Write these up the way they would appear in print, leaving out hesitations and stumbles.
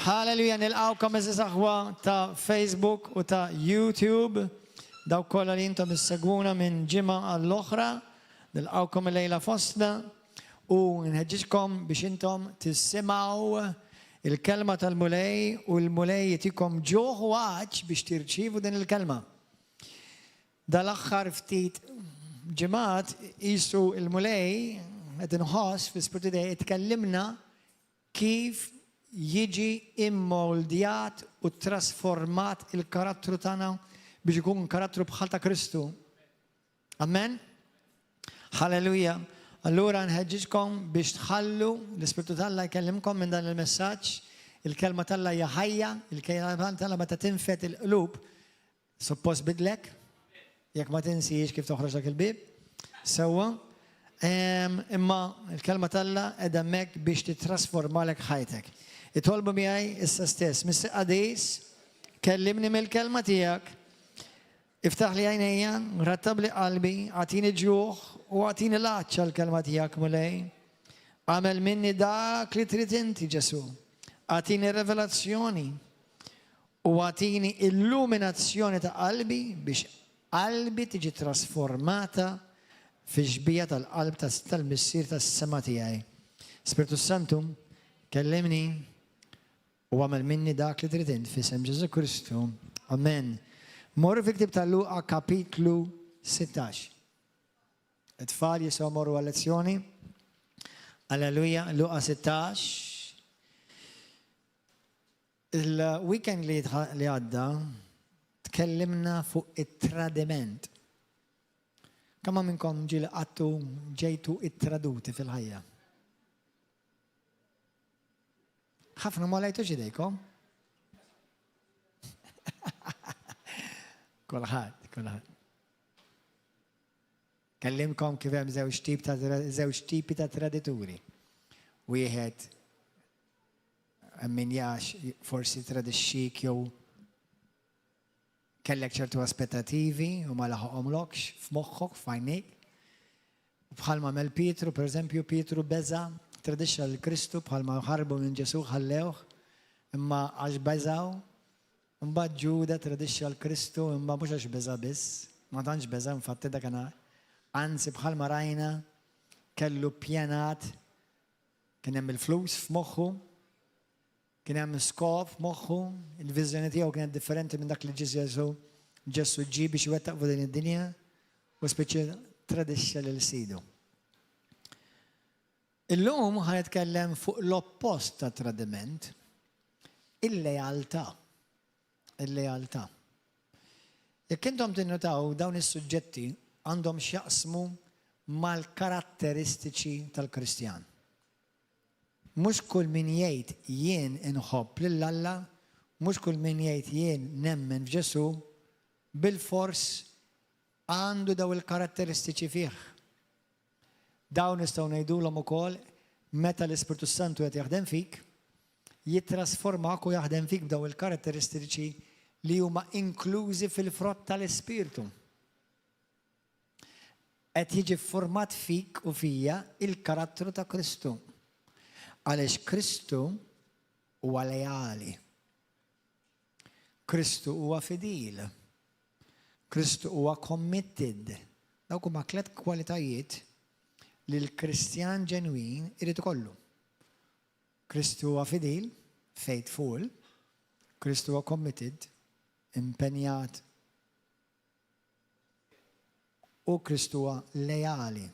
هاللويا نلقاوكم إزاز أخوة تا فيسبوك وتا يوتيوب داو كل اللي انتم تسجونا من جمعة الأخرى نلقاوكم الليلة فصلة ونهججكم باش انتم تسمعوا الكلمة المولاي والمولاي يتيكم جوه واتش باش ترشيفوا دين الكلمة ده الأخر فتيت جماعة إيسو المولاي اتنهاس في سبورت ده اتكلمنا كيف يجي إمولديات وترانسفورمات الكاركتر تاعنا باش يكون كاركتر بخالتا كريستو أمين هاللويا اللورا نهججكم باش تخلوا السبيرتو تاعنا يكلمكم من دان المساج الكلمة تاعنا يا حية الكلمة تاعنا متى تنفت القلوب سبوس بدلك ياك ما تنسيش كيف تخرج لك البيب سوا اما الكلمة تاعنا ادمك باش تترانسفورم لك حياتك يطلبوا معي استاذ مستر اديس كلمني من الكلمة تياك افتح لي عيني رتب لي قلبي اعطيني جوع واعطيني لاتش الكلمة تياك مولاي عمل مني داك اللي تريد انت يسوع اعطيني ريفيلاسيوني واعطيني illuminazione تاع قلبي باش قلبي تجي ترانسفورماتا في جبية القلب تستلم السير تاع السما تاعي سبيرتو سانتو كلمني وعمل مني داك اللي تريد انت في اسم جيسوس كريستو امين مروا في كتاب لوقا كابيتلو 16 اطفال يسوع مروا lezioni هللويا لوقا 16 الويكند اللي عدى تكلمنا فوق الترادمنت كما منكم جيتوا اتردوتي في الحياة خافنا ما لقيتوش ايديكم كل حد كلمكم كيف هم زوج تيب تا تراديتوري ويهد من ياش فورسي تراد الشيك يو kellek ċertu aspettativi u ma laħoqhomlokx f'moħħok f'għajnejk. Bħalma mel Pietru, per eżempju Pietru beża tradixxa l-Kristu bħalma ħarbu minn Ġesu ħallewh imma għax beżaw imbagħad Ġuda tradixxa l-Kristu imma mhux għax beża biss, ma tantx beża infatti dak anzi bħalma rajna kellu pjanat kien hemm il-flus f'moħħu kien hemm skop f'moħħu, il-viżjoni tiegħu kienet differenti minn dak li Ġesu ġie biex iwettaq fuq din id-dinja u speċi tradixxa lil sidu. Illum ħanitkellem fuq l-oppost ta' tradiment, il-lealtà. Il-lealtà. Jekk intom tinnotaw dawn is-suġġetti għandhom x'jaqsmu mal-karatteristiċi tal-Kristjan. Mux kull min jgħid jien inħobb lill-Alla, mux kull min jgħid jien nemmen f'Ġesu, bil-fors għandu daw il-karatteristiċi fih. Dawn nistgħu ngħidulhom ukoll meta l-Ispirtu Santu qed jaħdem fik, jittrasformak u jaħdem fik b'daw il-karatteristiċi li huma inklużi fil-frott tal-Ispirtu. Qed jiġi format fik u fija il-karattru ta' Kristu. Għaliex Kristu huwa lejali. Kristu huwa fidil. Kristu huwa committed. Dawk huma tliet kwalitajiet li l-Kristjan ġenwin irid ikollu. Kristu huwa fidil, faithful. Kristu huwa committed, impenjat. U Kristu huwa lejali.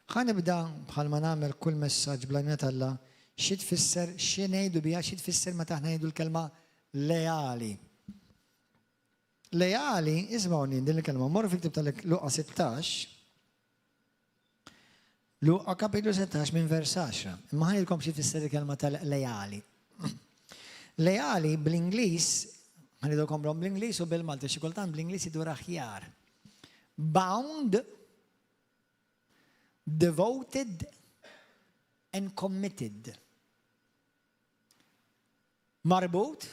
ħanibda bħalma nagħmel kull messaġġ bl-għajnuna Alla xi tfisser xi ngħidu biha xi tfisser meta aħna ngħidu l-kelma leali. Leali, ismgħuni din il-kelma, morru fil-ktieb tal-Luqa 16. Luqa kapitlu 16 minn vers 10. Imma ħanilkom xi tfisser il-kelma tal-leali. Leali bl-Ingliż, ħanidulkom bl-Ingliż u bil-Malti xi kultant bl-Ingliż idur aħjar. Bound, devoted and committed. Marbut,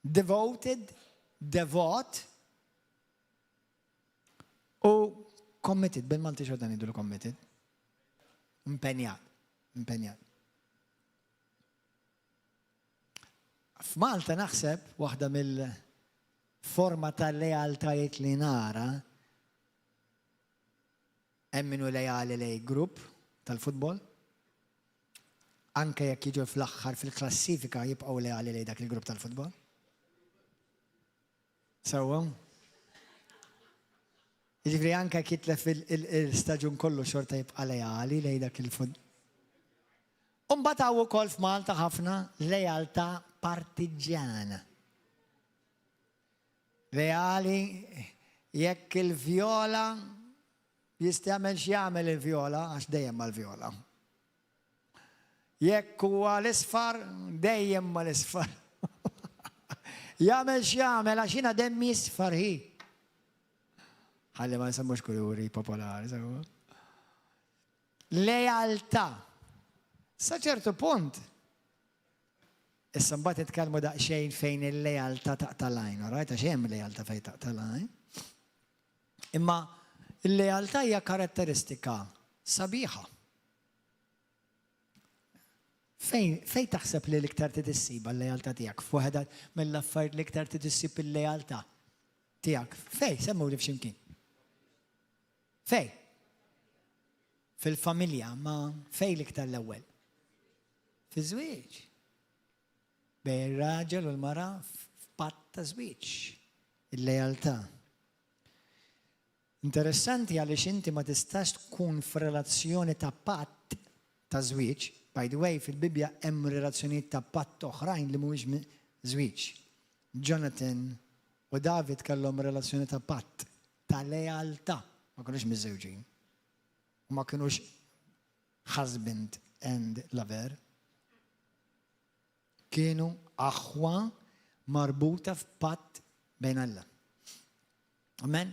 devoted, devout, u committed. Bil-Malti xorta nidu committed. Impenjat. F'Malta naħseb waħda mill-forma tal-lealtajiet li nara hemm minnu lejali lej grupp tal-futbol. Anke jekk jiġu fl-aħħar fil-klassifika jibqgħu lejali lej dak il-grupp tal-futbol. Sewwa. Jiġifieri anke jekk jitlef il-staġun kollu xorta jibqa' lejali lej dak il-futbol. U mbagħad hawn ukoll f'Malta ħafna lejaltà partiġjana. Leali jekk il-vjola jistgħmel x'jagħmel il-vjola għax dejjem mal-vjola. Jekk huwa l-isfar dejjem mal-isfar. Jagħmel x'jagħmel għax jiena demmi isfar hi. Ħalli ma nsemmux kuluri popolari, sewa. Lejaltà. Sa ċertu punt. Issa mbagħad titkellmu daqsxejn fejn il-lejaltà taqtalajn, right? Għax hemm lejaltà fejn taqtalajn. Imma il-lejaltà hija karatteristika sabiħa. Fejn taħseb li l-iktar titissib għal-lejaltà tiegħek? F'waħda mill-affarijiet l-iktar titissib il-lejaltà tiegħek. Fejn, semmu li f'ximkien. Fejn? Fil-familja, ma fejn l-iktar l-ewwel? Fiż-żwieġ. Bejn ir-raġel u l-mara f'patt ta' żwieġ. Il-lejaltà. Interessanti għaliex inti ma tistax tkun f'relazzjoni ta' patt ta' żwieġ. By the way, fil-Bibja hemm relazzjonijiet ta' patt oħrajn li mhuwiex żwieġ. Jonathan u David kellhom relazzjoni ta' patt ta' lejaltà. Ma kinux miżewġin. Ma kinux husband and lover. Kienu aħwa marbuta f'patt bejn Alla. Amen?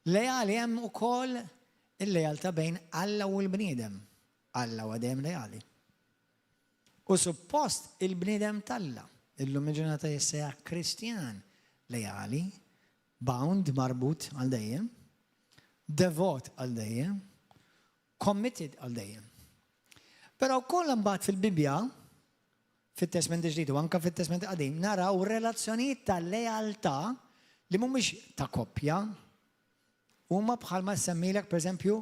Lejali hemm ukoll il-lejaltà bejn Alla u l-bniedem. Alla huwa dejjem lejali. U suppost il-bniedem talla. Illum il-ġurnata jissejja Kristjan lejali, bound, marbut għal dejjem, devot għal dejjem, committed għal dejjem. Però wkoll imbagħad fil-Bibja, fit-Testament Ġdid u anke fit-Testament Qadim, naraw relazzjonijiet ta' lejaltà li mhumiex ta' koppja, huma bħalma semmilek pereżempju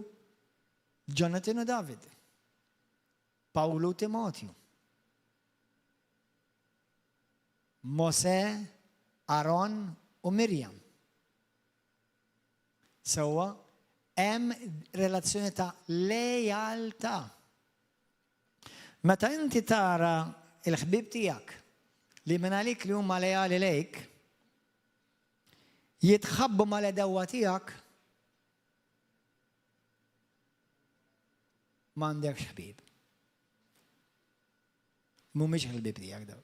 Jonathan u David, Pawlu u Timotju, Mose, Aaron u Mirjam. Sewwa hemm relazzjoni ta' lejaltà. Meta inti tara il-ħbib tiegħek li minn għalik li huma lejali lejk jitħabbu mal-edewwa tiegħek m'għandekx ħbieb. Mhumiex ħbieb tiegħek daw.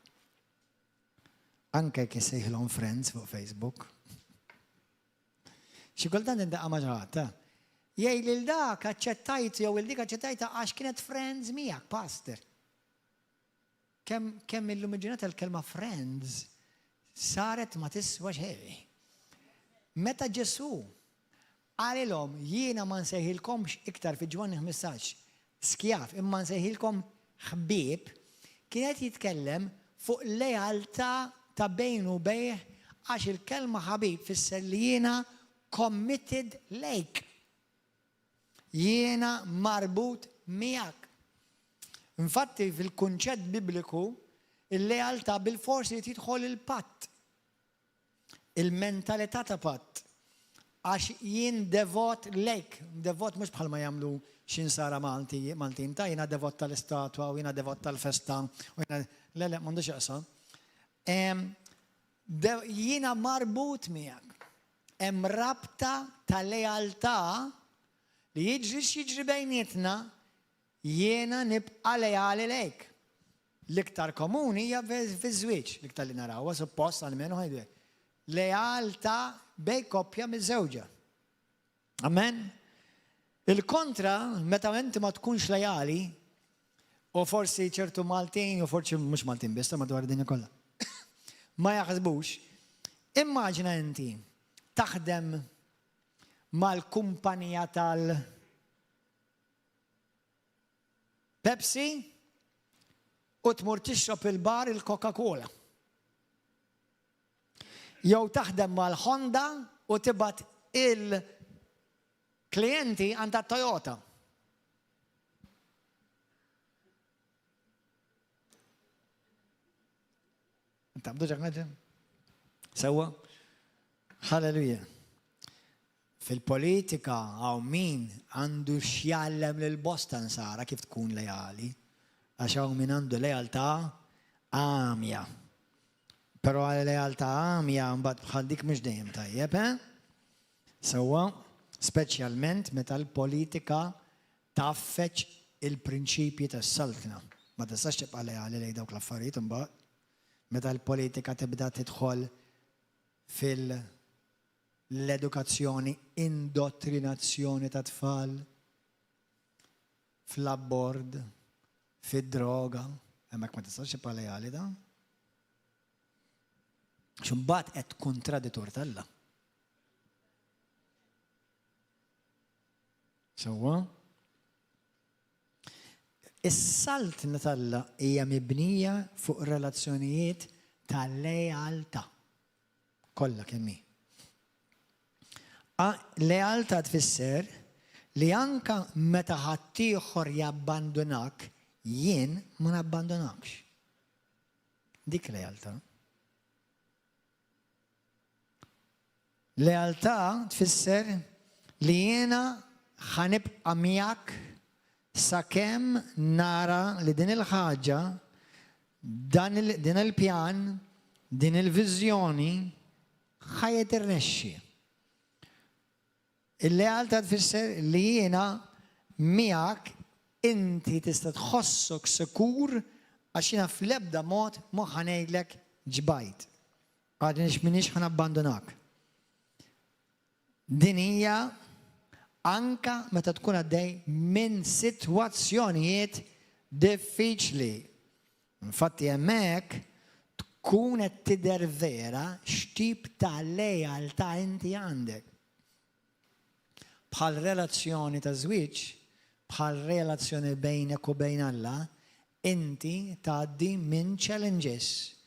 Anke jekk isejħilhom friends fuq Facebook. Xi kultant indaqqa ma' ġraħat. Jgħid lil dak aċċettajt jew il dik aċċettajta għax kienet friends miegħek, pastor. Kemm illum il-ġurnata l-kelma friends saret ma tiswa xejn. Meta Ġesu għalilhom jiena ma nsejħilkomx iktar fi Ġwanni 15 skjaf imma nsejħilkom ħbieb, kienet jitkellem fuq lejaltà ta' bejn u bejh għax il-kelma ħabib fisser li jiena committed lejk. Jiena marbut miegħek. Infatti fil-kunċett bibliku il-lealtà bil-forsi li tidħol il-patt. Il-mentalità ta' patt. Għax jien devot lejk. Devot mhux bħalma jagħmlu x'insara Maltin ta' jiena devot tal-istatwa u jiena devot tal-festa u jiena le m'għandux jaqsam. Jiena marbut miegħek. Hemm rabta ta' lealtà li jiġri bejnietna jiena nibqa' lejali lejk. L-iktar komuni hija fiż-żwieġ, l-iktar li narawha suppost għalmenu ħajdu. Lealtà bejn koppja miż-żewġa. Amen? Il-kontra, meta inti ma tkunx lejali, u forsi ċertu Maltin, u forsi mhux Maltin biss, madwar id-dinja kollha. Ma jaħsbux, immaġina inti taħdem mal-kumpanija Pepsi u tmur tixrob il-bar il-Coca-Cola. jew taħdem mal-Honda u tibgħat il-klijenti għand Toyota. Tabdu ġaħnaġa? Sewa? Halleluja. Fil-politika għaw min għandu xjallem l-bosta nsara kif tkun lejali. Għax għaw min għandu lejalta għamja. Pero għal lejalta għamja mbagħad bħal dik mhux dejjem tajjeb, Sewa, speċjalment meta l-politika taffeċ il-prinċipji tas-saltna. Ma tistax tibqa' lejali lejn dawk l-affarijiet imbagħad. Meta l-politika tibda tidħol fil-edukazzjoni, indottrinazzjoni ta' tfal, fl-abbord, fid-droga, hemmhekk ma tistax tibqa' lejali da. X'imbagħad qed kontraditur tal-Alla. Sewwa? Is-saltna tal-Alla hija mibnija fuq relazzjonijiet tal-lealtà. Kollha kemm hi. Lealtà tfisser li anka meta ħaddieħor jabbandonak, jien ma nabbandonakx. Dik lealtà. Lealtà tfisser li jiena ħanibqa' miegħek sakemm nara li din il-ħaġa, din il-pjan, din il-viżjoni ħajet irnexxi. Il-lealtà tfisser li jiena miegħek inti tista' tħossok sikur għax jiena fl-ebda mod ma ħanejdlek ġbajt. Għadni minix ħanabbandonak. Din hija anka meta tkun għaddej minn sitwazzjonijiet diffiċli. Infatti hemmhekk tkun qed tidher vera x'tip ta' lejaltà inti għandek. Bħal relazzjoni ta' żwieġ, bħal relazzjoni bejnek u bejn Alla, inti tgħaddi minn challenges.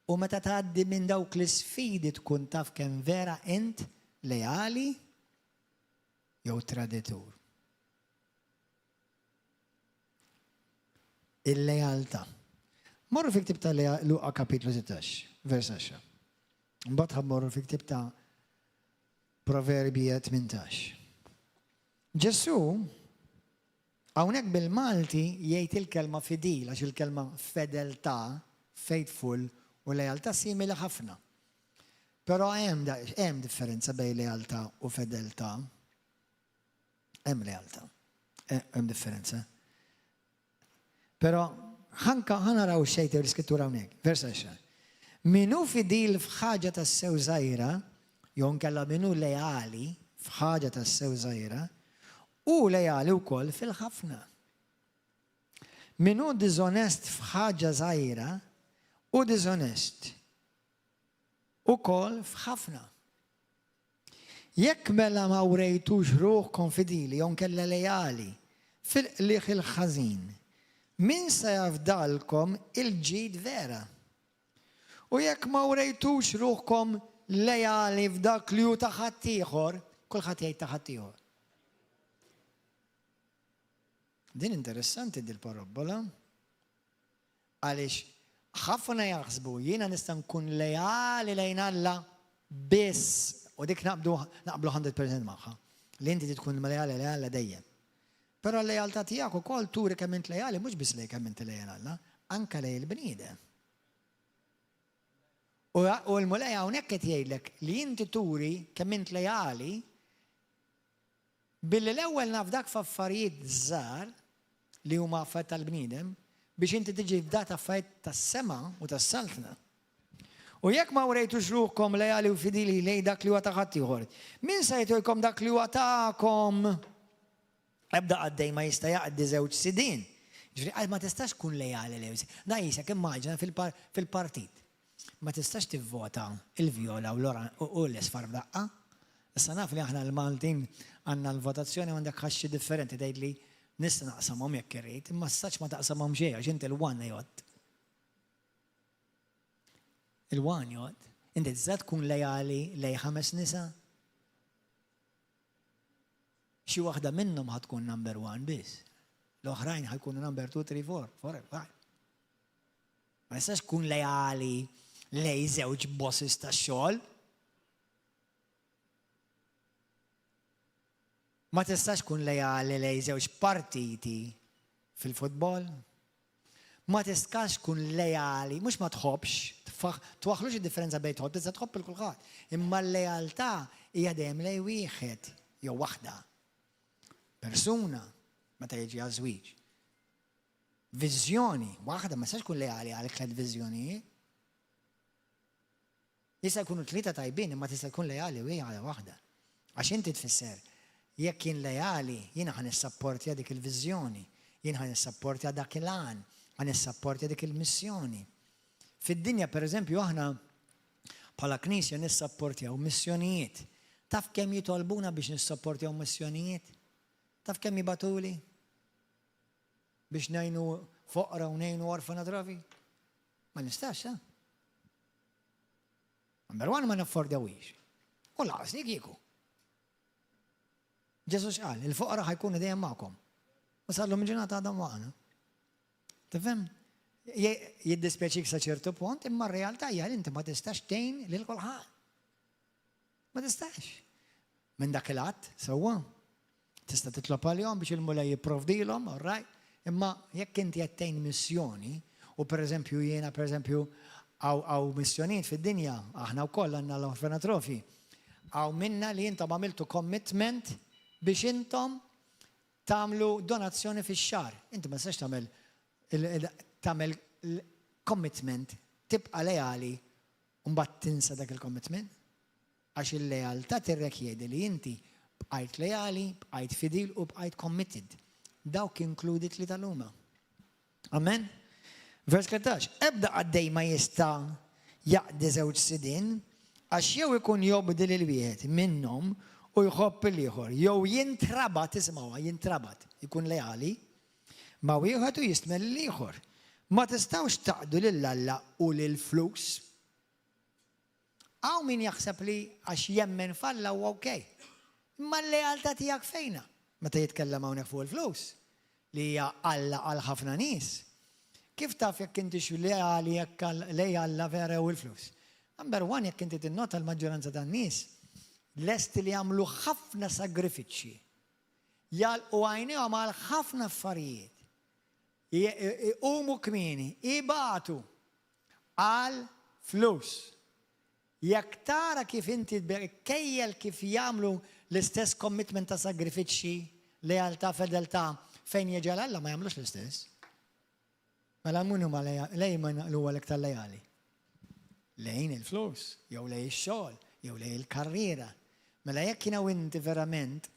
U meta tgħaddi minn dawk l-isfidi tkun taf kemm vera int lejali jew traditur. Il-lejaltà. Morru fi ktib ta' Luqa kapitlu 16, vers 10. Mbagħad ħammorru fi ktib ta' Proverbi 18. Ġesu hawnhekk bil-Malti jgħid il-kelma fidil għax il-kelma fedeltà, faithful u lejaltà simili ħafna. Però hemm differenza bejn lejaltà u fedeltà. Hemm lejaltà. Hemm differenza. Però ħanaraw xejn l-iskrittura hawnhekk, vers 10. Minu fidil f'ħaġa tas-sew żgħira, jew nkella minu leali f'ħaġa tas-sew żgħira, u lejali wkoll fil-ħafna. Minu diżonest f'ħaġa żgħira u diżonest ukoll f'ħafna. Jekk mela ma wrejtux ruħkom fidili jew nkella lejali fil-qliq il-ħażin, min se jafdalkom il-ġid vera? U jekk ma wrejtux ruħkom lejali f'dak li hu ta' ħadd ieħor, kulħadd jgħid ta' ħadd ieħor. Din interessanti din parabola. Għaliex ħafna jaħsbu jiena nista' nkun lejali lejn Alla biss u dik naqblu 100% magħha. Li inti tkun lejali lejn Alla dejjem. Però l-lejaltà tiegħek ukoll turi kemm int lejali mhux biss lejn kemm inti lejn Alla, anke lejn il-bniedem. U l-mulej hawnhekk qed jgħidlek li inti turi kemm int lejali billi l-ewwel nafdak f'affarijiet żgħar li huma affarijiet tal-bniedem biex inti tiġi f'dat affarijiet tas-sema u tas-saltna. U jekk ma wrejtux ruħkom lejali u fidili lejn dak li huwa ta' ħadd ieħor, min se jgħidulkom dak li huwa tagħkom? Ebda għaddej ma jista' jaqdi żewġ sidin. Ġifieri ma tistax tkun lejali lejn. Da jisek immaġina fil-partit. Ma tistax tivvota il-vjola u l-isfar f'daqqa. Issa naf li aħna l-Maltin għandna l-votazzjoni għandek ħaxxi differenti tgħidli nista' naqsamhom jekk irrid, imma sax ma taqsamhom xejn għax inti l-wan jgħod. Il-wan jgħod. Inti tista' tkun lejali lej 5 nisa? Xi waħda minnhom ħatkun number 1 biss. L-oħrajn ħajkunu number 2, 3, 4, 5. Ma jistax tkun lejali lej żewġ bosses tax-xogħol. Ma tistax tkun lejali lej żewġ partiti fil-futbol. Ma tistax tkun lejali, mhux ma tħobbx, twaħħlux id-differenza bejn tħobb, tista' tħobb il-kulħadd. Imma l-lejaltà hija dejjem lej wieħed jew waħda. Persuna meta jiġi għaż-żwieġ. Viżjoni, waħda ma tistax tkun lejali għalek 3 viżjonijiet. Jista' jkunu 3 tajbin, imma tista' tkun lejali wieħed waħda. Għax inti tfisser, jekk kien lejali, jiena ħan nissapportja dik il-viżjoni, jien ħan nissapportja dak il-għan, ħan nissapportja dik il-missjoni. Fid-dinja, pereżempju, aħna bħala Knisja nissapportjaw missjonijiet. Taf kemm jitolbuna biex nissapportjaw missjonijiet? Taf kemm jibatuli? Biex ngħinu foqra u ngħinu orfanatrofi? Ma nistax, ha? Number 1 ma naffordawix. U laqsni kieku. Ġesus qal, il-foqra ħajkunu dejjem magħkom. U sarlu minn-ġurnata għadhom magħna. Tifhem? Jiddispjaċik sa ċertu punt, imma r-realtà hija li inti ma tistax tgħin lil kulħadd. Ma tistax. Minn dak il-att sewwa. Tista' titlob għalihom biex il-mulej jipprovdilhom, all right? Imma jekk inti qed tgħin missjoni, u pereżempju jiena pereżempju għaw missjonijiet fid-dinja, aħna wkoll għandna l-orfanatrofi, għaw minna li intom għamiltu commitment biex intom tagħmlu donazzjoni fix-xahar. Inti ma tistax tagħmel commitment tibqa' lejali u mbagħad tinsa dak il-commitment. Għax il-lejaltà tirrekjedi li inti bqajt lejali, bqajt fidil u bqajt committed. Dawk included li tal-huma. Amen? Vers 13. Ebda għaddej ma jista' jaqdi żewġ sidin għax jew ikun jobdi lil wieħed minnhom u jħobb il-ieħor. Jew jintrabat, isma'wa, jintrabat, ikun lejali, ma wieħed u jistmel l-ieħor. Ma tistgħux taqdu lill-Alla u lill-flus. Għaw min jaħseb li għax jemmen falla u okej. Imma l-lejaltà tiegħek fejna? Meta jitkellem hawnhekk fuq il-flus li hija Alla għal ħafna nies. Kif taf jekk inti xi lejali jekk lej Alla vera u l-flus? Number 1 jekk inti tinnota l-maġġoranza tan-nies lesti li jagħmlu ħafna sagrifiċċji. Jalqu għajnihom għal ħafna affarijiet. Iqumu kmieni, ibatu għal flus. Jekk tara kif inti kejjel kif jagħmlu l-istess commitment ta' sagrifiċċji, lejaltà, fedeltà fejn jiġi Alla ma jagħmlux l-istess. Mela min huma lejn huwa l-iktar lejali. Lejn il-flus, jew lejn ix-xogħol, jew lejn il-karriera. Mela jekk jiena inti verament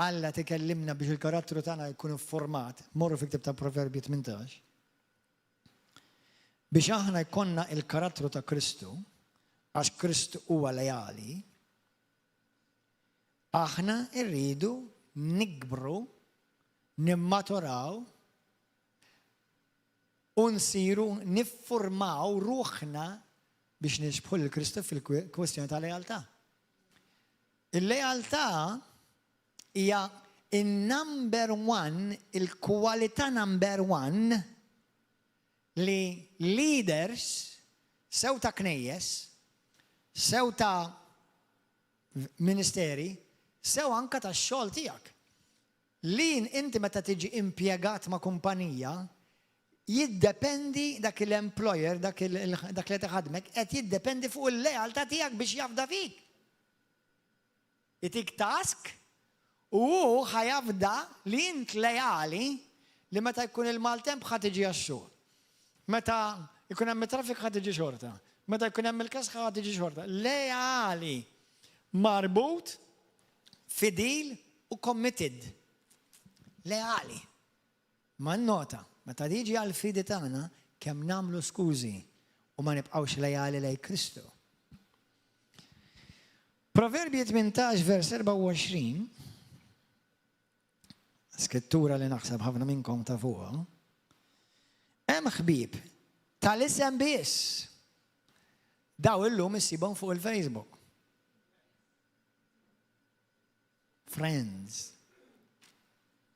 Alla tikellimna biex il-karattru tagħna jkun format, morru fil-ktieb ta' Proverbi 18. Biex aħna jkollna il-karattru ta' Kristu, għax Kristu huwa lejali, aħna rridu nikbru, nimmaturaw, u nsiru niffurmaw ruħna biex nixbħu l-Kristu fil-kwestjoni ta' lejaltà. Il-lejaltà hija il-number 1, il-kwalità number 1 li leaders sew ta' knejjes, sew ta' ministeri, sew anka ta' xogħol tiegħek. Lin inti meta tiġi impjegat ma' kumpanija, jiddependi dak l-employer, dak li taħadmek, qed jiddependi fuq il-lejaltà tiegħek biex jafda fik. Itik task u ħajafda li int lejali li meta jkun il-maltemp ħad tiġi għax-xogħol. Meta jkun hemm traffic ħad tiġi xorta. Meta jkun hemm il-kasħa ħad tiġi xorta. Lejali, marbut, fidil u committed. Leali. Ma nota, meta tiġi għal-fidi tagħna kemm nagħmlu skużi u ma nibqgħux lejali lejn Kristu. Proverbi 18 vers 24, skrittura li naħseb ħafna minnkom ta' fuqha, hemm ħbieb tal-isem biss Daw illum issibhom fuq il-Facebook. Friends.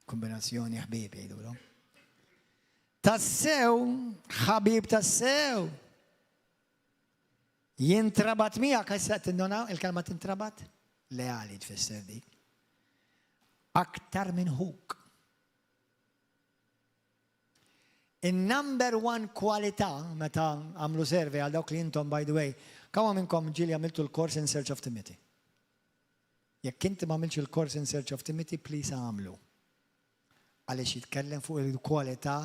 Kombinazzjoni ħbib jgħidulhom. Tassew, ħabib tassew. Jintrabat miegħek issa tinduna il-kelma tintrabat? Leali tfisser dik. Aktar minn huk. Il-number one kwalità meta għamlu survey għal dawk li intom, by the way, kawa minnkom ġili għamiltu l-course in Search of Timothy. Jekk inti ma għamilx il-course in Search of Timothy, please għamlu. Għaliex jitkellem fuq il-kwalità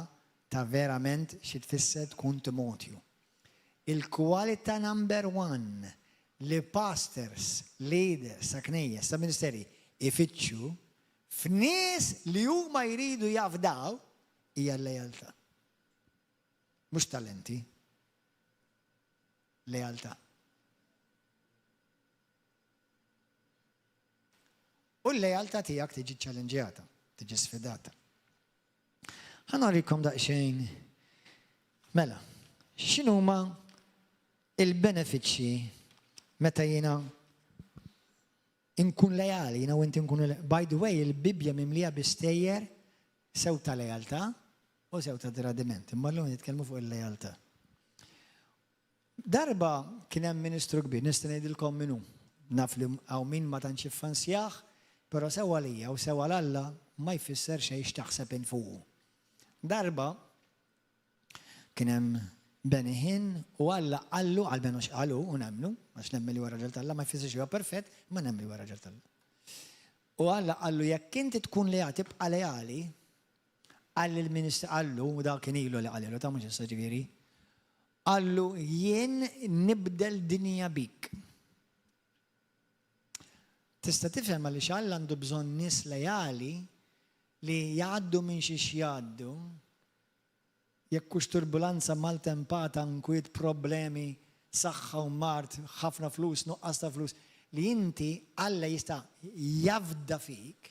ta' verament xi tfisser tkun Timotju. Il-kwalità number one li pastors, leaders, saknejjes ta' ministeri ifittxu f'nies li huma jridu jafdaw hija l-lejaltà. Mhux talenti. Lejaltà. U l-lejaltà tiegħek tiġi ċċallenġjata, tiġi sfidata. Ħanorikom daqsxejn. Mela, x'inhuma il-benefiċċji meta jiena inkun lejali, jiena u inti nkunu lejali. By the way, il-Bibja mimlija bistejjer sew ta' lejaltà u sew ta' tradiment. Imma llum nitkellmu fuq il-lejaltà. Darba kien hemm ministru kbir, nista' ngħidilkom minnu. Naf li hawn min ma tantx iffansjah, però sewa lija u sewa l-Alla ma jfisser xejn x'taħseb infuqu. Darba kien hemm beniħin u Alla qallu għal benu x'qalu u nemmnu, għax nemmi li wara raġel tal-Alla ma jfissirx huwa perfett, ma nemmi li wara raġel tal-Alla. U Alla qallu jekk inti tkun lejali tibqa' lejali, għall il-ministru qallu u dak kien ilu li qallu ta' mhux issa ġifieri. Qallu jien nibdel dinja bik. Tista' tifhem għaliex Alla għandu bżonn nies lejali li jgħaddu minn xi jgħaddu, jekk hux turbulanza maltempata nkwiet problemi, saħħa u mart, ħafna flus, nuqqas ta' flus, li inti Alla jista' jafda fik,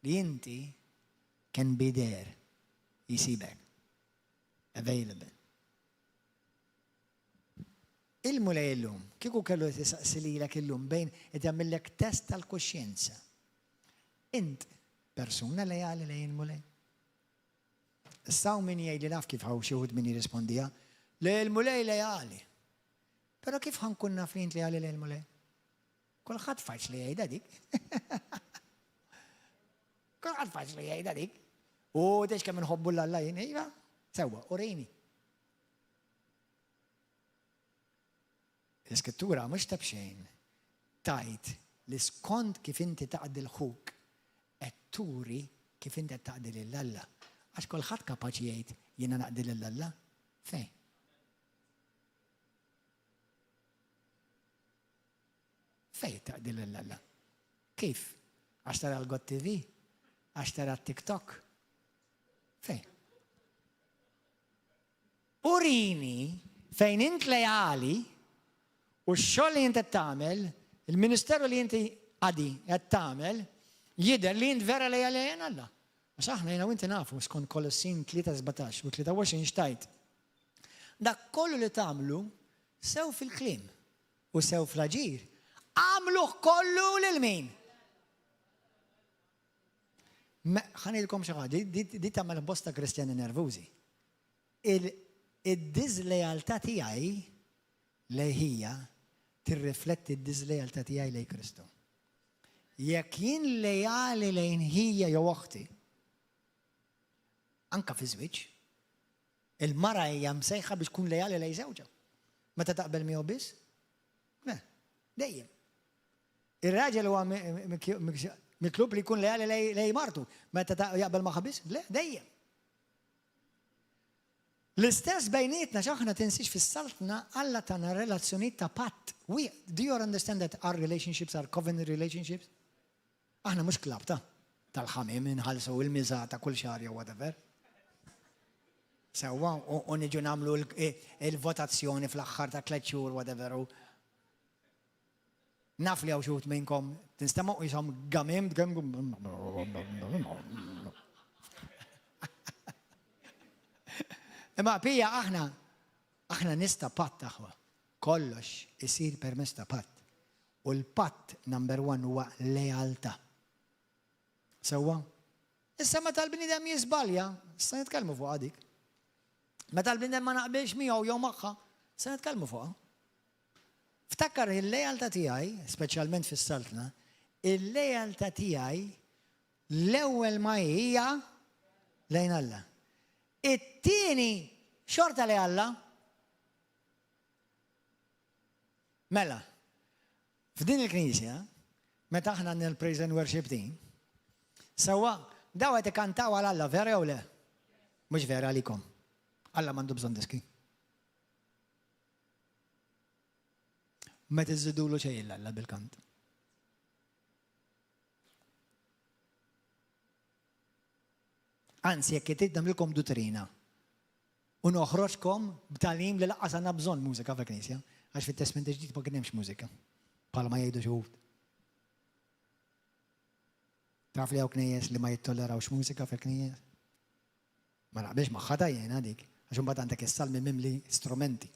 li inti can be there, jisibek, available. Il-mulej illum, kieku kellu tisaqsililek illum bejn id jagħmellek test tal-kuxjenza. Int persuna lejali lejn mulej. Saw min jgħid li naf kif hawn xi wħud min jirrispondija, l-mulej lejali. Però kif ħankun naf li int lejali lejn mulej? Kulħadd faċli li jgħidha dik. Kulħadd faċli li jgħidha dik. U dex kemm inħobbu l-Alla jien, iva, sewwa, urejni. L-iskrittura mhux ta' bxejn tajt li skont kif inti taqdi l-ħuk qed turi kif inti taqdi lill-Alla. Għax kulħadd kapaċi jgħid jiena naqdi lill-Alla. Fejn? Fejn taqdi lill-Alla? Kif? Għax tara l-God TV? Għax tara t-TikTok? Fejn? Urini fejn int lejali u x-xogħol li inti tagħmel, il-ministeru li inti għadi qed tagħmel, jidher li int vera lejali lejn Alla. Għax aħna jiena u inti nafu skont Kolossin 3:17 u 23 xtajt. Dak kollu li tagħmlu sew fil-kliem u sew fl-aġir, għamluh kollu lil min. Ħanilkom xi ħaġa, di tagħmel bosta Kristjani nervużi. Id-diżlejaltà tiegħi lejhija tirrifletti d-diżlejaltà tiegħi lejn Kristu. Jekk jien lejali lejn ħija jew oħti, anka fi żwieġ, il-mara hija msejħa biex tkun lejali lejn żewġha. Meta taqbel miegħu biss? Le, dejjem. Ir-raġel huwa mitlub li jkun lejali lejn martu. Meta jaqbel magħha biss? Le, dejjem. L-istess bejnietna x'aħna tinsix fis-saltna Alla tagħna relazzjonijiet ta' patt. Do you understand that our relationships are covenant relationships? Aħna mhux klab tal-ħamim inħallsu il-miża ta' kull xahar jew whatever. Sewwa u niġu nagħmlu il-votazzjoni fl-aħħar ta' 3 xhur whatever. Naf li hawn xi wħud minnkom tinstema' ishom gamim. Imma pija aħna nista' patt aħwa. Kollox isir permezz ta' patt. U l-patt number 1 huwa lealtà. Sewwa? Issa meta l-bniedem jiżbalja, issa nitkellmu fuq dik. Meta l-bniedem ma naqbilx miegħu jew magħha, se nitkellmu fuqha. Ftakkar il-lealtà tiegħi, speċjalment fis-saltna, il-lealtà tiegħi l-ewwel ma hija lejn Alla. It-tieni xorta lejn Alla. Mela, f'din il-Knisja, meta aħna nil-Praise and Worship team, sewwa daw qed ikantaw għal Alla, vera jew le? Mhux vera għalikom. Alla m'għandu bżonn diski. Ma tiżidulu xejn Alla bil-kant. Anzi, jekk qed nagħmlilkom dottrina u noħroġkom b'talim li laqqas għandna bżonn mużika fil-Knisja, għax fit-Testament ġdid ma kien hemmx mużika. Bħalma jgħidu xi wħud. Taf li hawn knejjes li ma jittollerawx mużika fil-knejjes? Ma naqbilx magħha tajjena dik, għax imbagħad għandek is-salmi mimli strumenti.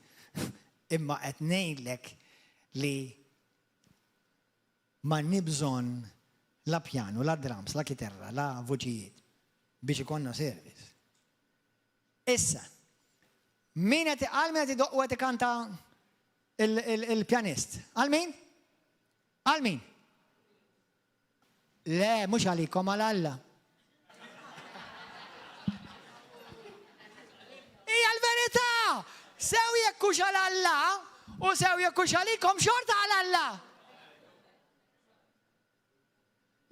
Imma qed ngħidlek li m'għandni bżonn la pjanu, la drums, la chitarra, la voċijiet biex ikonna service. Issa, min qed idoqq u qed ikanta il-pjanist? Għal min? Għal min? Le, mhux għalikom għal Alla. Hija l-verità! Sew jekk hux għal Alla u sew jekk hux għalikom xorta għal Alla.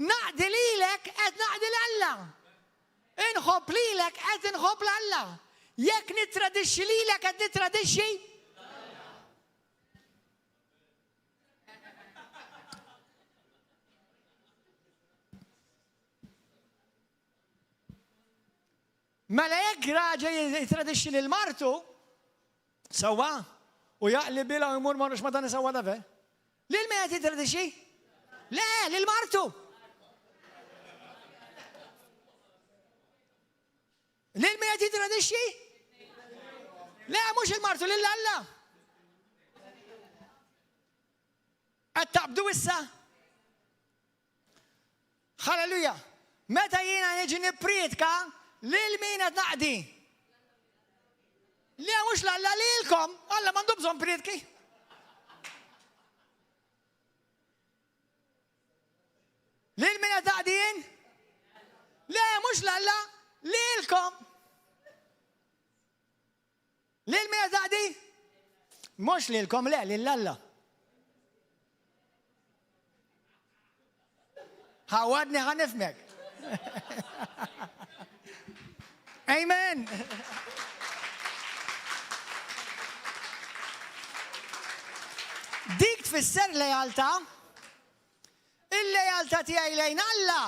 Naqdi lilek qed naqdi l-Alla. Inħobb lilek qed inħobb l-Alla. Jekk nittradixxi lilek qed nittradixxi mela jekk raġel jitradixxi lil martu, sewwa, u jaqli bilha u jmur marrux ma dan isewwa da ve. Lil min qed jitradixxi? Le, lil martu. Lil min qed jitradixxi? Le, mhux il-martu, lil Alla. Qed taqbdu issa? Halleluja. Meta jiena niġi nippriedka, lil min qed naqdi? Le mhux l-Alla lilkom, Alla m'għandu bżonn priedki. Lil min qed naqdi jien? Le mhux l-Alla lilkom. Lil min qed naqdi? Mhux lilkom, le lil-Alla. Ħawadni ħanifmek. Amen. Dik tfisser lealtà. Il-lealtà tiegħi lejn Alla.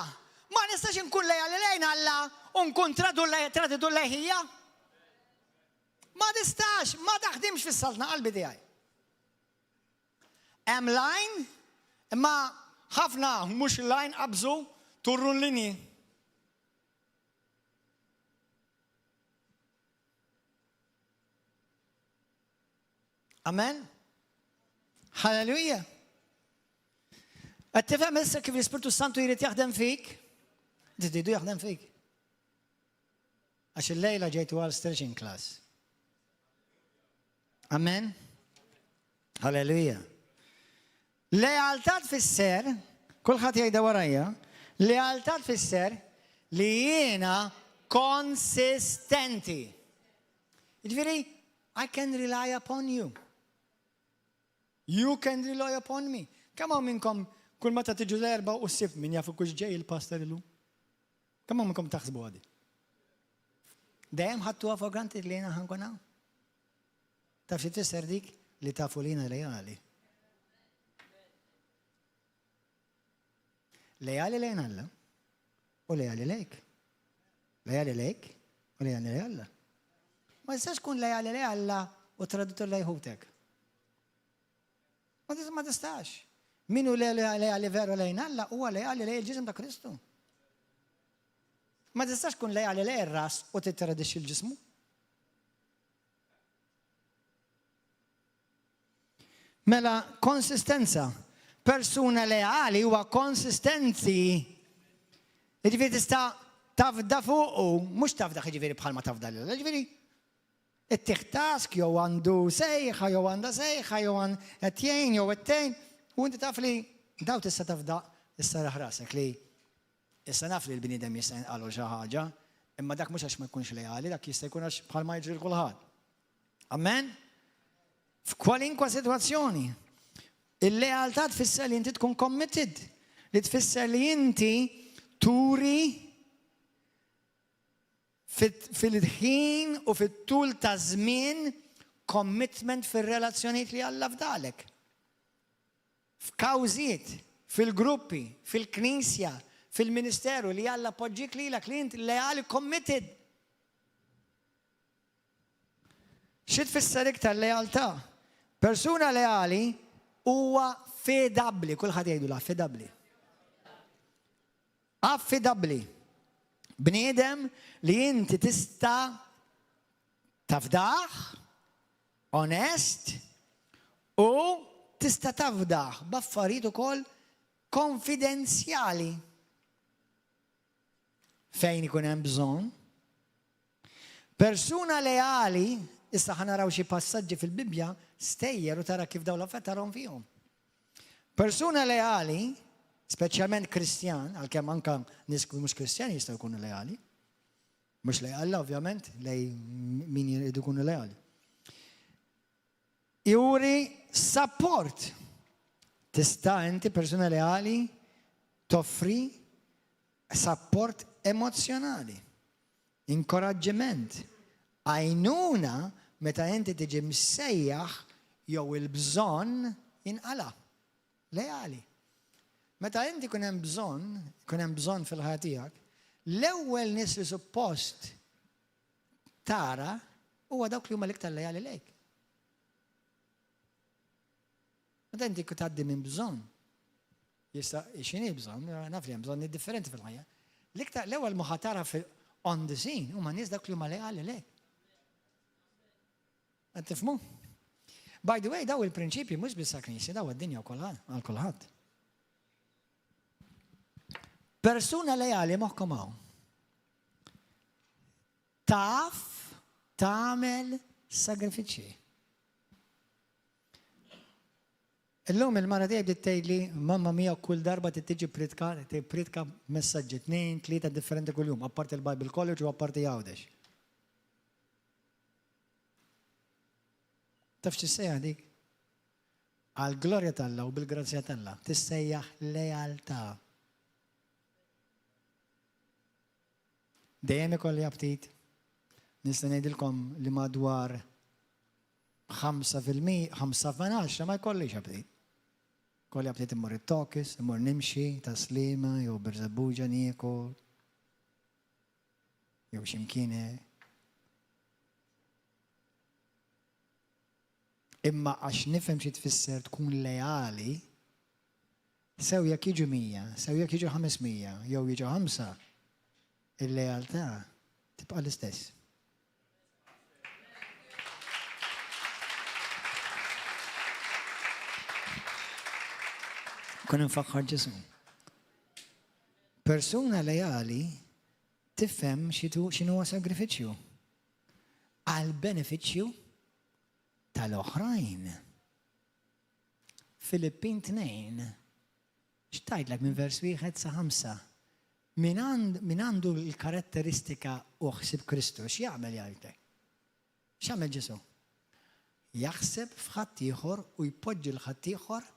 Ma nistax inkun lejali lejn Alla u nkun traditu lejħija. Ma nistax, ma taħdimx fis-saltna qalbi tiegħi. Hemm line, imma ħafna mhux line qabżu turru l-linji. Amen? Halleluja. Qed tifhem issa kif l-Ispirtu Santu jrid jaħdem fik? Tidu jaħdem fik. Għax il-lejla ġejtu għal stretching class. Amen? Halleluja. Lealtà tfisser, kulħadd jgħidha warajja, lealtà tfisser li jiena konsistenti. Jiġifieri, I can rely upon you. You can rely upon me. Kemm hawn minnkom kull meta tiġu l-erba' u s-sibt min jafu kux ġej il-pastor illum? Kemm hawn minnkom taħsbu għadi? Dejjem ħadtuha for granted li jiena ħankun hawn. Taf xi tfisser dik li tafu lina lejali. Lejali lejn Alla u lejali lejk. Lejali lejk u lejali lejn Alla. Ma jistax kun lejali lejn Alla u traditur lejħutek. Ma tistax. Minu lejali veru lejn Alla huwa lejali lejn il-ġism ta' Kristu. Ma tistax kun lejali lejn ir-ras u titradixxi l-ġismu. Mela konsistenza. Persuna leali huwa konsistenzi. Jiġifieri tista' tafda fuqu, mhux tafda jiġifieri bħalma tafda lil, jiġifieri ittieħ task jew għandu sejħa jew għandha sejħa jew qed jgħin jew qedtejn u inti taf li daw tista' tafda issa raħrasek li issa naf li l-bniedem jista' jinqalu xi ħaġa, imma dak mhux għax ma jkunx leali, dak jista' jkun għax bħalma jiġri kulħadd. Amen? F'kwalinkwa sitwazzjoni. Il-lealtà tfisser li inti tkun committed, li tfisser li inti turi fil-ħin u fit-tul ta' żmien commitment fir-relazzjonijiet li Alla fdalek. F'kawżiet, fil-gruppi, fil-knisja, fil-ministeru li Alla poġġik lilek li inti leali committed. Xi tfisser iktar lealtà? Persuna leali huwa fidabbli, kulħadd jgħidula fidabbli. Affidabbli. Bniedem li inti tista' tafdaħ, onest, u tista' tafdaħ b'affarijiet ukoll konfidenzjali. Fejn ikun hemm bżonn. Persuna leali, issa ħanaraw xi passaġġi fil-Bibja stejjer u tara kif dawn l-affarijiet tarahom fihom. Persuna leali, speċjalment Kristjan, għalkemm anke nies mhux Kristjani jistgħu jkunu leali. Mhux lej Alla ovvjament, lej min jridu jkunu leali. Juri support. Tista' inti persuna leali toffri support emozjonali, inkoraġġiment, għajnuna meta inti tiġi msejjaħ jew il-bżonn jinqala. Leali. Meta inti kun hemm bżonn fil-ħajja tiegħek, l-ewwel nies li suppost tara huwa dawk li huma l-iktar leali lejk. Meta inti tgħaddi minn bżonn, jista' x'inhi bżonn, naf li hemm bżonn differenti fil-ħajja. L-iktar l-ewwel ma ħatara on the scene huma nies dawk li huma leali lejk. Qed tifhmu? By the way, daw il-prinċipji mhux biss għall-Knisja, daw għad-dinja għal kulħadd. Persuna leali moħħkom hawn. Taf tagħmel sagrifiċċji. Illum il-mara tiegħi bdiet tgħidli mamma mija kull darba tiġi pritka messaġġi 2-3 differenti kuljum, apparti il-Bible College u apparti Għawdex. Taf x'issejjaħ dik? Għall-glorja tal-Alla u bil-grazzja tal-Alla tissejjaħ lealtà. Dejjem ikolli aptit. Nista' ngħidilkom li madwar 5% ma jkollix aptit. Kolli aptit immur it-tokis, immur nimxi, taslima, jew berżabbuġa niekol, jew x'imkien. Imma għax nifhem xi tfisser tkun leali, sew jekk jiġu 100, sew jekk jiġu 500, jew jiġu 5, il-lealtà tibqa' l-istess. Kun infaħħar Ġesu. Persuna leali tifhem x'inhu sagrifiċċju għal benefiċċju tal-oħrajn. Filippin 2, x'tgħidlek minn vers 1 sa 5. Min għandu l-karatteristika u ħsib Kristus, x'jagħmel jgħidlek? X'għamel Ġesu? Jaħseb f'ħadd ieħor u jpoġġi l-ħadd ieħor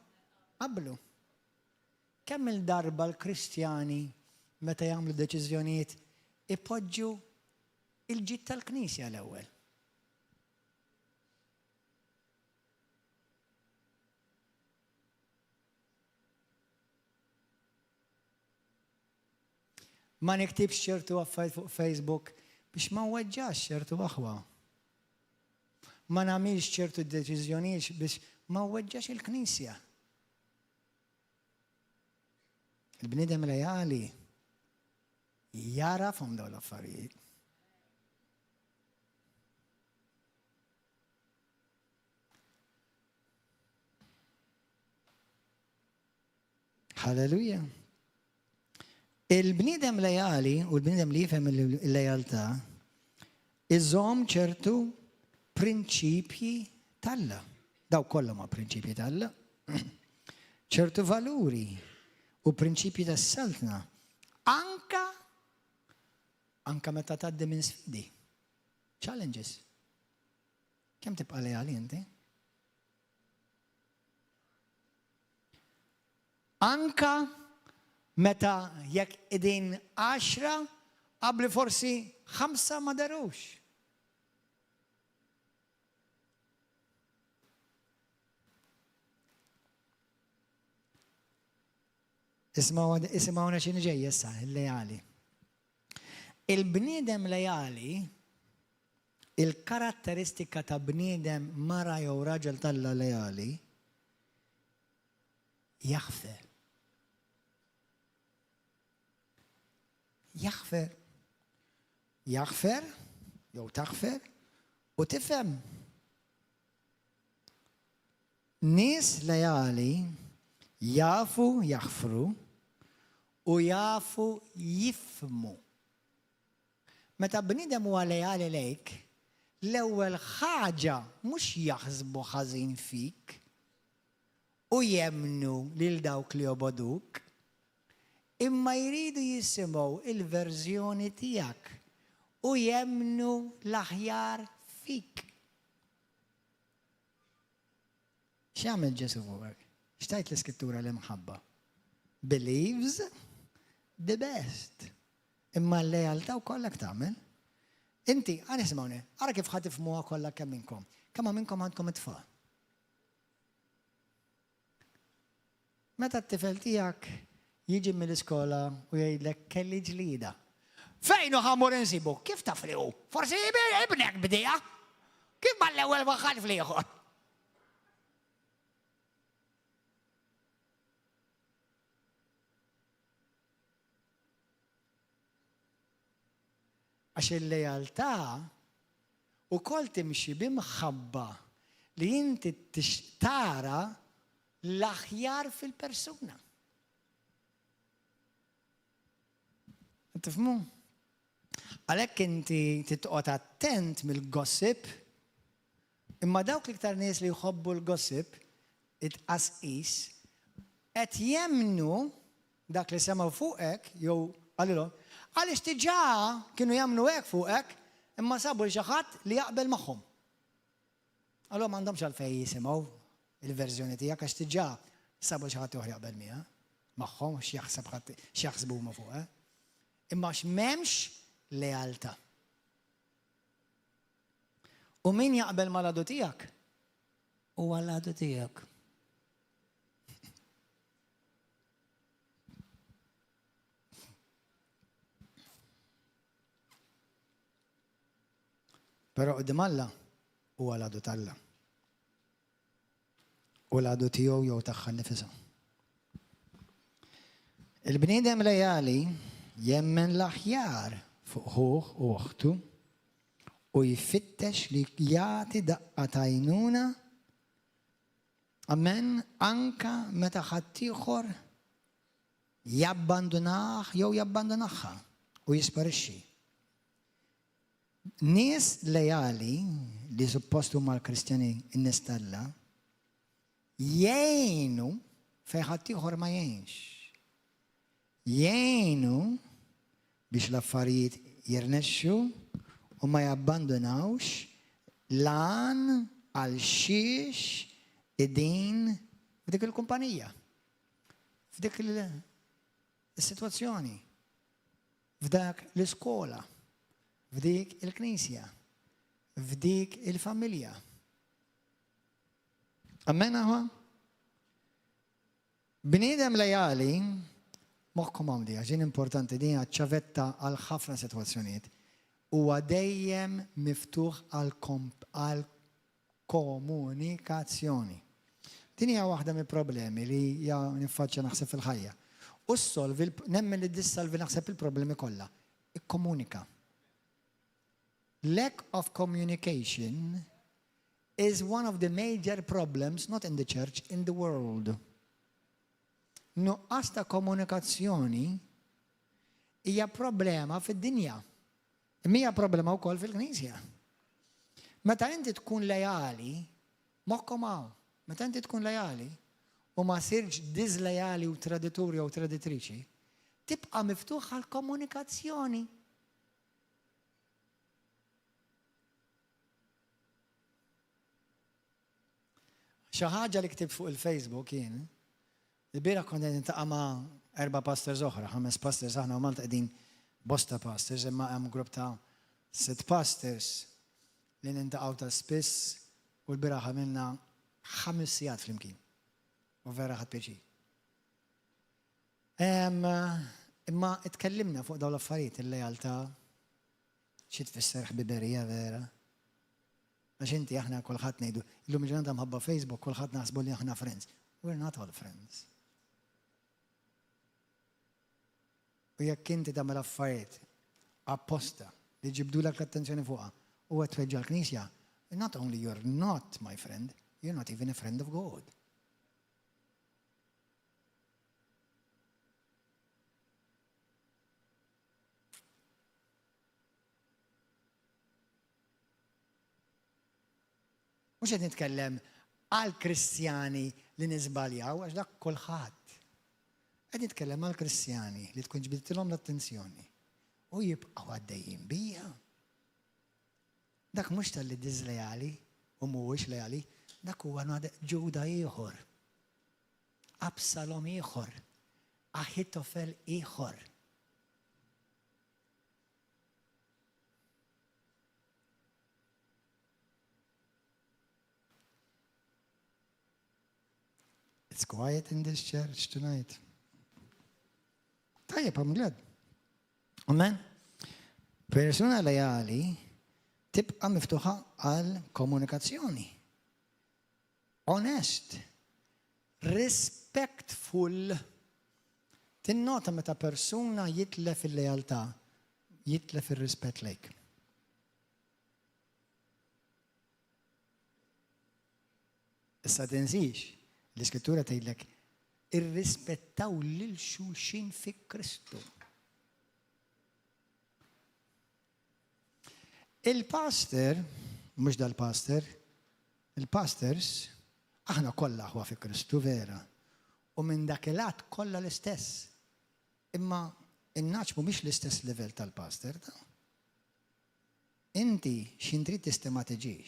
qablu. Kemm il-darba l-Kristjani meta jagħmlu deċiżjonijiet ipoġġu il-ġid tal-Knisja l-ewwel. Ma niktibx ċertu affarijiet fuq Facebook biex ma weġġax ċertu aħwa. Ma nagħmilx ċertu deċiżjonijiet biex ma weġġax il-Knisja. Il-bniedem leali jarafhom dawn l-affarijiet. Halleluja. Il-bniedem lejali u l-bniedem li jifhem il-lejaltà iżomm ċertu prinċipji tal-Alla. Daw kollha ma' prinċipji tal-Alla. ċertu valuri u prinċipji tas-saltna. Anka meta tgħaddi minn sfidi. Challenges. Kemm tibqa' lejali inti? Anka meta jekk qegħdin 10 qabli forsi 5 ma darux. Isimgħuna x'inhi ġej issa, il-lejali. Il-bniedem lejali, il-karatteristika ta' bniedem mara jew raġel tal-Alla lejali jaħfer. Jaħfer jew taħfer u tifhem. Nies lejali jafu jaħfru u jafu jifmu. Meta bniedem huwa lejali lejk, l-ewwel ħaġa mhux jaħsbu ħażin fik u jemnu lil dawk li joboduk, imma jridu jisimgħu il-verżjoni tiegħek u jemnu l-aħjar fik. X'jagħmel Ġesu fuqek? X'tajt l-Iskrittura l-imħabba? Believes the best. Imma l-lejaltà wkollek tagħmel. Inti, għan ismawni, għara kif ħad tifmuha kollha kemm minnkom. Kemm minnkom għandkom it-tfal? Meta t-tifel tiegħek jiġi mill-iskola u jgħidlek kelli ġlida. Fejn hu ħammur insibu? Kif taf li hu? Forsi ibnek bdija? Kif mal-ewwel waħħal fl-ieħor? Għax il-lejaltà ukoll timxi bimħabba li inti tara l-aħjar fil-persuna. Tifhmu? Għalhekk inti titqgħod attent mill-gossip, imma dawk l-iktar nies li jħobbu l-gossip it-qasqis qed jemnu dak li semgħu fuqek jew għalilhom għaliex diġà kienu jagħmlu hekk fuqek imma sabu xi ħadd li jaqbel magħhom. Allura m'għandhomx għalfejn jisimgħu il-verżjoni tiegħek għax diġà sabu xi ħadd ieħor jaqbel miegħha magħhom x'jaħsbu huma fuq. Imma m'hemmx lealtà. U min jaqbel mal-għadu tiegħek? Huwa l-għadu tiegħek. Però qudiem Alla huwa l-għadu tal-Alla. U l-għadu tiegħu jew tagħha nnifisha. Il-bniedem lejali jemmen l-aħjar fuq ħuh u uħtu u jfittex li jagħti daqqa ta' għajnuna amen anka meta ħadd ieħor jabbandunah jew jabbandunahha u jisparixxi. Nies lejali li suppost huma l-Kristjani n-nies tal-Alla jgħinu fejn ħadd ieħor ma jgħinx. Jgħinu biex l-affarijiet jirnexxu u ma jabbandunawx lan għal xiex id-din f'dik il-kumpanija, f'dik il-sitwazzjoni, f'dak l-iskola, f'dik il-knisja, f'dik il-familja. Amen aħwa? Bniedem lejali, moħħkom għamdi, għaxin importanti, din ċavetta għal ħafna situazzjonijiet, huwa dejjem miftuħ għal komunikazzjoni. Din hija waħda mill-problemi li niffaċċja naħseb fil-ħajja. U s-solvi, nemmen li dissolvi naħseb il-problemi kollha. Ikkomunika. Lack of communication is one of the major problems, not in the church, in the world. nuqqas ta' komunikazzjoni hija problema fid-dinja. Mija problema wkoll fil-Knisja. Meta inti tkun lejali, moħħkom hawn, meta inti tkun lejali u ma sirx diżlejali u traditorja u traditriċi, tibqa' miftuħa l-komunikazzjoni. Xi ħaġa li ktibt fuq il-Facebook jien, il-bieraħ kont qed nintaqa' ma' 4 pastors oħra, 5 pastors aħna u Malta qegħdin bosta pastors, imma hemm grupp ta' 6 pastors li nintaqgħu ta' spiss u l-bieraħ għamilna 5 sigħat flimkien. U vera ħadd pjaċir. Imma itkellimna fuq dawn l-affarijiet il-lejaltà, xi tfisser ħbiberija vera. Għax inti aħna kulħadd ngħidu, illum il-ġurnata mħabba Facebook kulħadd naħsbu li aħna friends. We're not all friends. U jekk inti tagħmel affarijiet apposta li ġibdulek l-attenzjoni fuqha u qed tweġġa' l-Knisja, not only you're not my friend, you're not even a friend of God. Mhux qed nitkellem għal Kristjani li niżbaljaw għax dak kulħadd. Qed nitkellem għal Kristjani li tkun ġbidtilhom l-attenzjoni u jibqgħu għaddejjin bija. Dak mhux tal-li diżlejali u mhuwiex lejali, dak huwa Ġuda ieħor, Absalom ieħor, Ahitofel ieħor. It's quiet in this church tonight. Tajjeb, I'm glad. Amen. Persuna lejali tibqa' miftuħa għal komunikazzjoni. Honest. Respectful. Tinnota meta persuna jitlef il-lejaltà, jitlef il-rispett lejk. Issa tinsix. L-Iskrittura tgħidlek irrispettaw lil xulxin fi Kristu. Il-pastor, mhux dal-pastor, il-pastors, aħna kollha aħwa fi Kristu vera. U minn dak il-att kollha l-istess. Imma in-naċ mhumiex l-istess livell tal-pastor. Inti x'in trid tista' ma tiġix.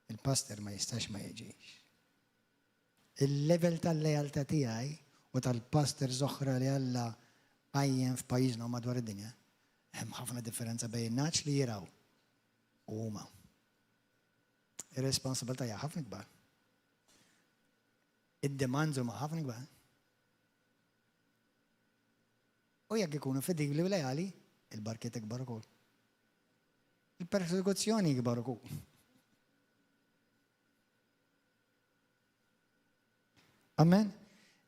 Il-pastor ma jistax ma jiġix. Il-level tal-lejaltà tiegħi u tal-pastor oħra li Alla għajjem f'pajjiżna u madwar id-dinja, hemm ħafna differenza bejn in-naċ li jiraw u huma. Ir-responsabilità hija ħafna kbar. Id-demands huma ħafna kbar. U jekk ikunu fidili u lejali, il-barkiet ikbar ukoll. Il-persekuzzjoni kbar ukoll. Amen.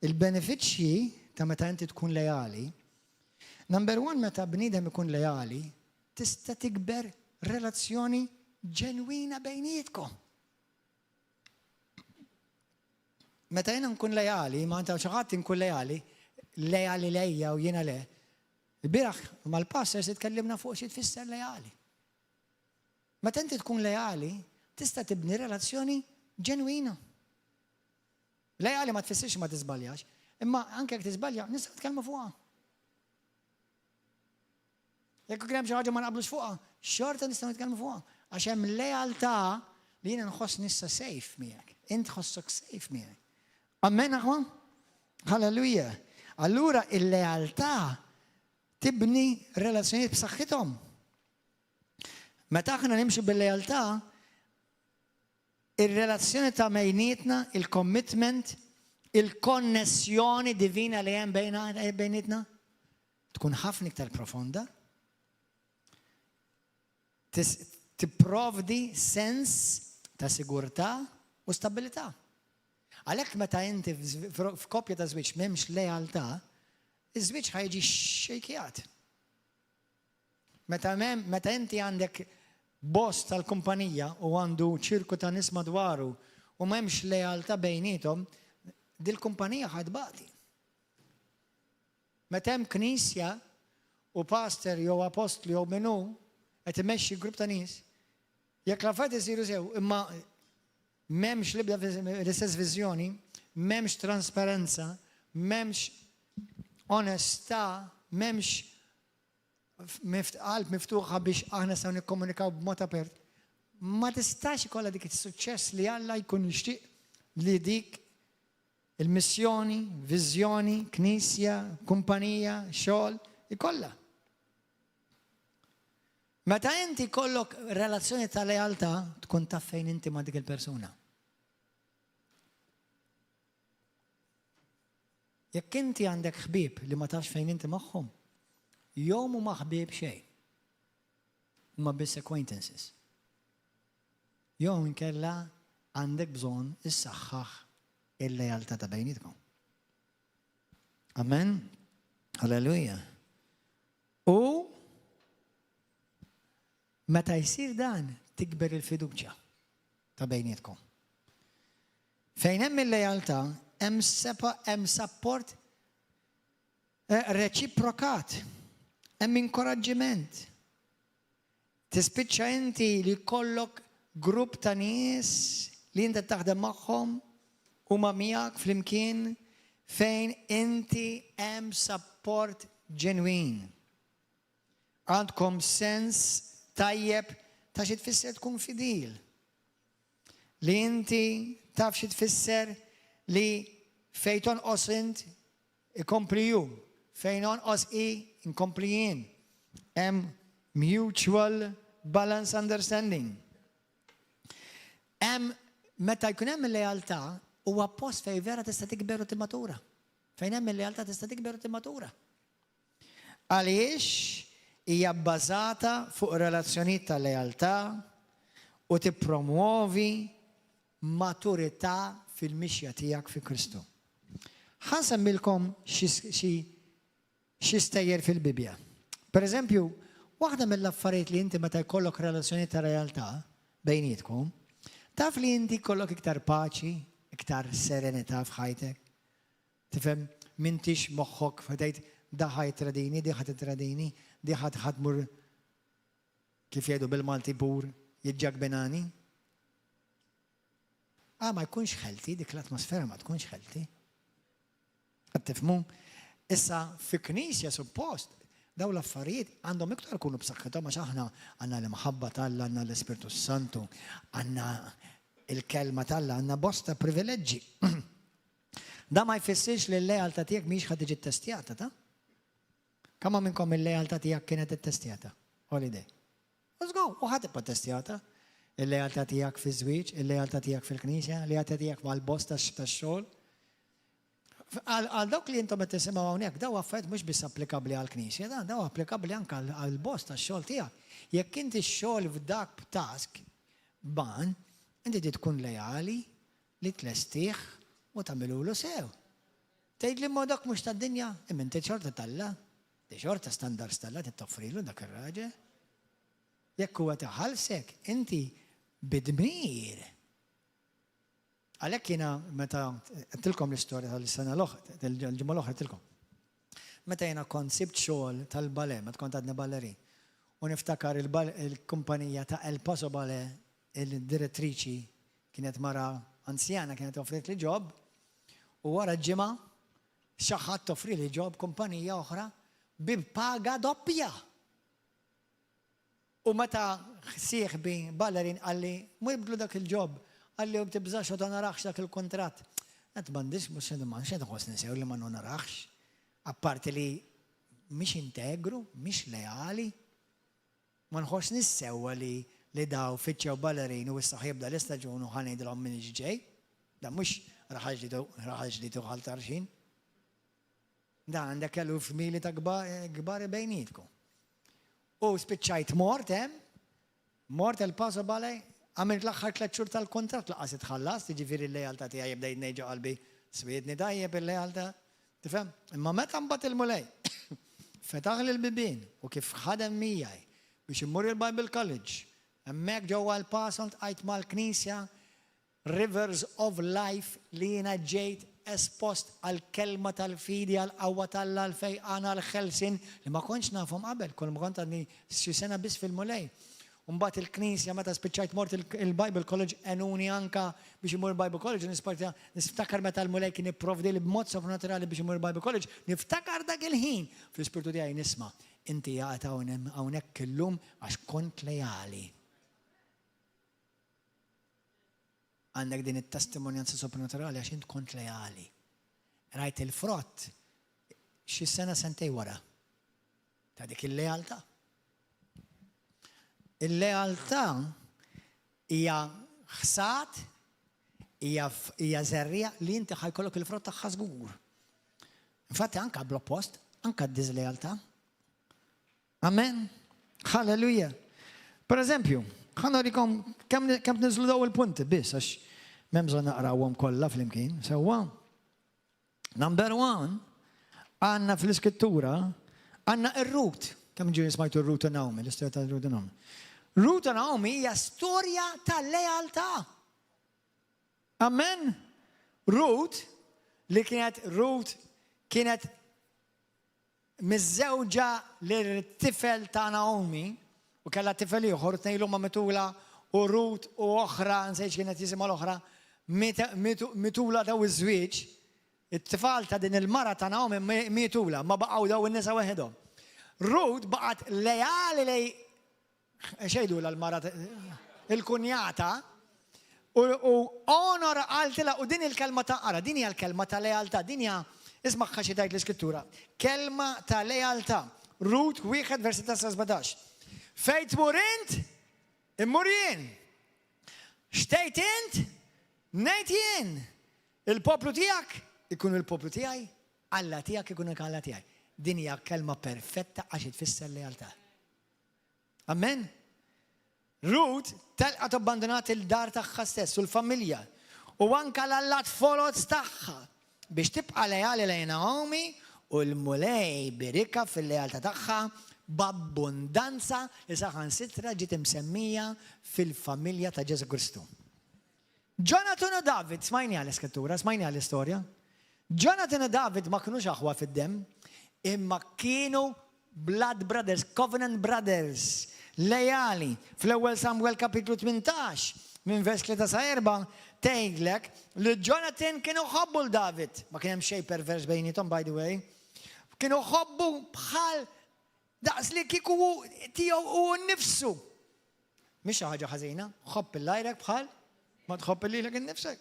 Il-benefiċċji ta' meta inti tkun lejali, number 1 meta bniedem ikun lejali, tista' tikber relazzjoni ġenwina bejnietkom. Meta jiena nkun lejali, ma anta xi ħadd inkun lejali lejja u jiena le. Il-bieraħ mal-pastors itkellimna fuq xi tfisser lejali. Meta inti tkun lejali, tista' tibni relazzjoni ġenwina. Lejali ma tfissirx ma tiżbaljax, imma anke jekk tiżbalja nistgħu nitkellmu fuqha. Jekk kien hemm xi ħaġa ma naqblux fuqha, xorta nistgħu nitkellmu fuqha. Għax hemm lejaltà li jiena nħoss nissa safe miegħek. Int tħossok safe miegħek. Amen aħwa? Halleluja. Allura il-lejaltà tibni relazzjonijiet b'saħħithom. Meta aħna nimxu bil-lejaltà, il-relazzjoni ta' bejnietna, il-commitment, il-konnessjoni divina li hemm bejnietna tkun ħafna iktar profonda. Tipprovdi sens ta' sigurtà u stabilità. Għalhekk meta inti f'koppja ta' żwieġ m'hemmx lejaltà, iż-żwieġ ħajġi xejkjat. Meta inti għandek boss tal-kumpanija u għandu ċirku ta' nies madwaru u m'hemmx lejaltà bejnietom, dil-kumpanija ħadbati. Meta hemm knisja u pastor jew apostlu jew minu qed imexxi grupp ta' nies, jekk l-affarijiet isiru sew imma m'hemmx l-ibda l-istess viżjoni, m'hemmx trasparenza, m'hemmx onestà, m'hemmx qalb miftuħa biex aħna sew nikkomunikaw b'mod apert, ma tistax ikollha dik is-suċċess li Alla jkun jixtieq li dik il-missjoni, viżjoni, knisja, kumpanija, xogħol ikollha. Meta inti kollok relazzjoni ta' lealtà tkun taf fejn inti ma' dik il-persuna. Jekk inti għandek ħbieb li ma tafx fejn inti magħhom, jew huma ħbieb xejn. Huma biss acquaintances. Jew inkella għandek bżonn issaħħaħ il-lealtà ta' bejnietkom. Amen? Halleluja. U meta jsir dan tikber il-fiduċja ta' bejnietkom. Fejn hemm il-lealtà hemm support reċiprokat, hemm inkoraġġiment. Tispiċċa inti li jkollok grupp ta' nies li inti taħdem magħhom huma miegħek flimkien fejn inti hemm support ġenwin. Għandkom sens tajjeb ta' xi tfisser tkun fidil. Li inti taf xi tfisser li fejn tonqos int ikompli hu, fejn onqos inkompli jien. Hemm mutual balance understanding. Meta jkun hemm il-lealtà huwa post fejn vera tista' tikber u timmatura. Fejn hemm il-lealtà tista' tikber u timmatura. Għaliex hija bbażata fuq relazzjonijiet ta' lealtà u tippromuovi maturità fil-mixja tiegħek fi Kristu. Ħansemmilkom xi stejjer fil-Bibja. Pereżempju, waħda mill-affarijiet li inti meta jkollok relazzjonijiet ta' realtà bejnietkom, taf li inti jkollok iktar paċi, iktar serenità f'ħajtek. Tifhem m'intix moħħok f'tgħid da ħajtradini, di ħatitradini, di ħatmur kif jgħidu bil-Malti bur jiġġagbenani. Ma jkunx ħelti, dik l-atmosfera ma tkunx ħelti. Qed tifhmu? Issa fi knisja suppost daw l-affarijiet għandhom iktar kunu b'saħħithom għax aħna għandna l-imħabba tal-Alla, għandna l-Ispirtu Santu, għandna il-kelma tal-Alla, għandna bosta privileġġi. Da ma jfissirx li l-lealtà tiegħek mhix ħad tiġi ttestjata, ta'? Kemm minnkom il-lealtà tiegħek kienet ittestjata? Holiday. Let's go, u ħadd tibqa' ttestjata. Il-lealtà tiegħek fiż-żwieġ, il-lealtà tiegħek fil-knisja, il-lealtà tiegħek mal-bost tax-xogħol. Għal dawk li intom qed tisimgħu hawnhekk, daw affarijiet mhux biss applikabbli għall-Knisja, daw applikabbli anke għall-bost tax-xogħol tiegħek. Jekk inti x-xogħol f'dak task ban, inti tkun lejali li tlestih u tagħmilulu sew. Tgħidli dak mhux tad-dinja, imma inti xorta talla, di xorta standards talla titoffrilu dak ir-raġel. Jekk huwa taħallsek, inti bidmir. Għalhekk jiena meta qedtilkom l-istorja tal-sena tal-ġimgħa l-oħra qedtilkom. Meta jiena kont sibt xogħol tal-balè, meta kont għadna ballerin, u niftakar il-kumpanija ta' El Paso Ballet, il-direttriċi kienet mara anzjana kienet offrit li ġob, u wara ġimgħa xi ħadd offri li ġob kumpanija oħra bi paga doppja. U meta sieħbi ballerin għalli, mu jibdlu dak il-ġob, għalli u btibżax u ta' naraxx dak il-kontrat. Għet bandix, mux xedu għos nisew li ma naraxx. Apparti li miex integru, miex leali. Ma nħoss nissew li daw fitxew ballerin u s-saħib da l-istaġun u ħanejd l-għom minn ġej. Da mux raħaġ li tuħal tarxin. Da għandek għallu f'mili ta' gbari bejnietkom. U spiċċajt mort El Paso Ballet, għamilt l-axħar 3 xhur tal-kontrat laqas itħallas, tiġifieri l-lealtà tiegħi jibda jnejġa qalbi swiedni dajjeb il-lealtà. Tifhem? Imma meta mbagħad il-mulej fetaħ li l-bibien u kif ħadem miegħi biex immur il-Bible College, hemmhekk ġewwa l-Paso għajt mal-Knisja Rivers of Life li jiena ġejt espost għal kelma tal-fidi, għal qawwa tal-Alla, għal fejqana, għal ħelsin li ma kontx nafhom qabel, kol ma kont għadni xi sena biss fil-mulej. Mbagħad il-Knisja meta spiċċajt mort il-Bible College enuni anka biex imur il-Bible College, niftakar meta l-mulej kien ipprovdi li b'mod sovrannaturali biex imur il-Bible College, niftakar dak il-ħin fl-ispirtu tiegħi nisma' inti jaqgħet hawnhekk illum għax kont lejali. Għandek din it-testimonjanza soprannaturali għax int kont lejali. Rajt il-frott xi sena sentej wara ta' dik il-lealtà. Il-lealtà hija ħsat, hija żerrija li inti ħajkollok il-frott tagħha żgur. Infatti anke bl-oppost, anke d-diżlealtà. Amen. Halleluja. Per eżempju, ħanorikom kemm niżlu daw il-punti biss għax m'hemm bżonn naqrawhom kollha flimkien. Sewwa. Number 1, għandna fl-iskrittura għandna ir-Rut. Kemm ġieli smajtu r-Rut ta' Naomi, l-istorja ta' Rut ta' Naomi. Rut ta' Naomi hija storja tal-lealtà. Amen. Rut kienet miż-żewġa lit-tifel ta' Naomi u kellha tifel ieħor tnejlu ma' mitula u Rut u oħra nsejx kienet jisimha l-oħra mitula daw iż-żwieġ. It-tifal ta' din il-mara ta' Naomi mitula ma baqgħu daw in-nisa waħedhom. Rut baqgħet lejali lej xejdu l-mara il-kunjata u honor għaltila u din il-kelma ta' ara, din hija l-kelma ta' lealtà, din hija isma' xi tajt l-iskrittura. Kelma ta' lealtà. Rut 1 verset 17. Fejn tmur int, immur jien. Xtejt int, ngħid jien. Il-poplu tiegħek ikun il-poplu tiegħi, Alla tiegħek ikun Alla tiegħi. Din hija kelma perfetta għax tfisser lealtà. Amen. Rut telqat abbandonat il-dar tagħha stess u l-familja u anke l-allat folot tagħha biex tibqa' lejali lejn Naomi u l-mulej birika fil-lealtà tagħha b'abbundanza li saħansitra ġiet imsemmija fil-familja ta' Ġesu Kristu. Jonathan u David, smajni għal-iskrittura, smajni għal-istorja. Jonathan u David ma kinux aħwa fid-dem, imma kienu blood brothers, covenant brothers, lejali. Fl-ewwel Samuel kapitlu 18, minn vers 3 sa 4, tgħidlek li Jonathan kienu ħobbu l-David. Ma kien hemm xejn pervers bejnietom, by the way. Kienu ħobbu bħal daqs li kieku tiegħu u nnifsu. Mhix xi ħaġa ħażina, ħobb il-lajrek bħal ma tħobb lilek innifsek.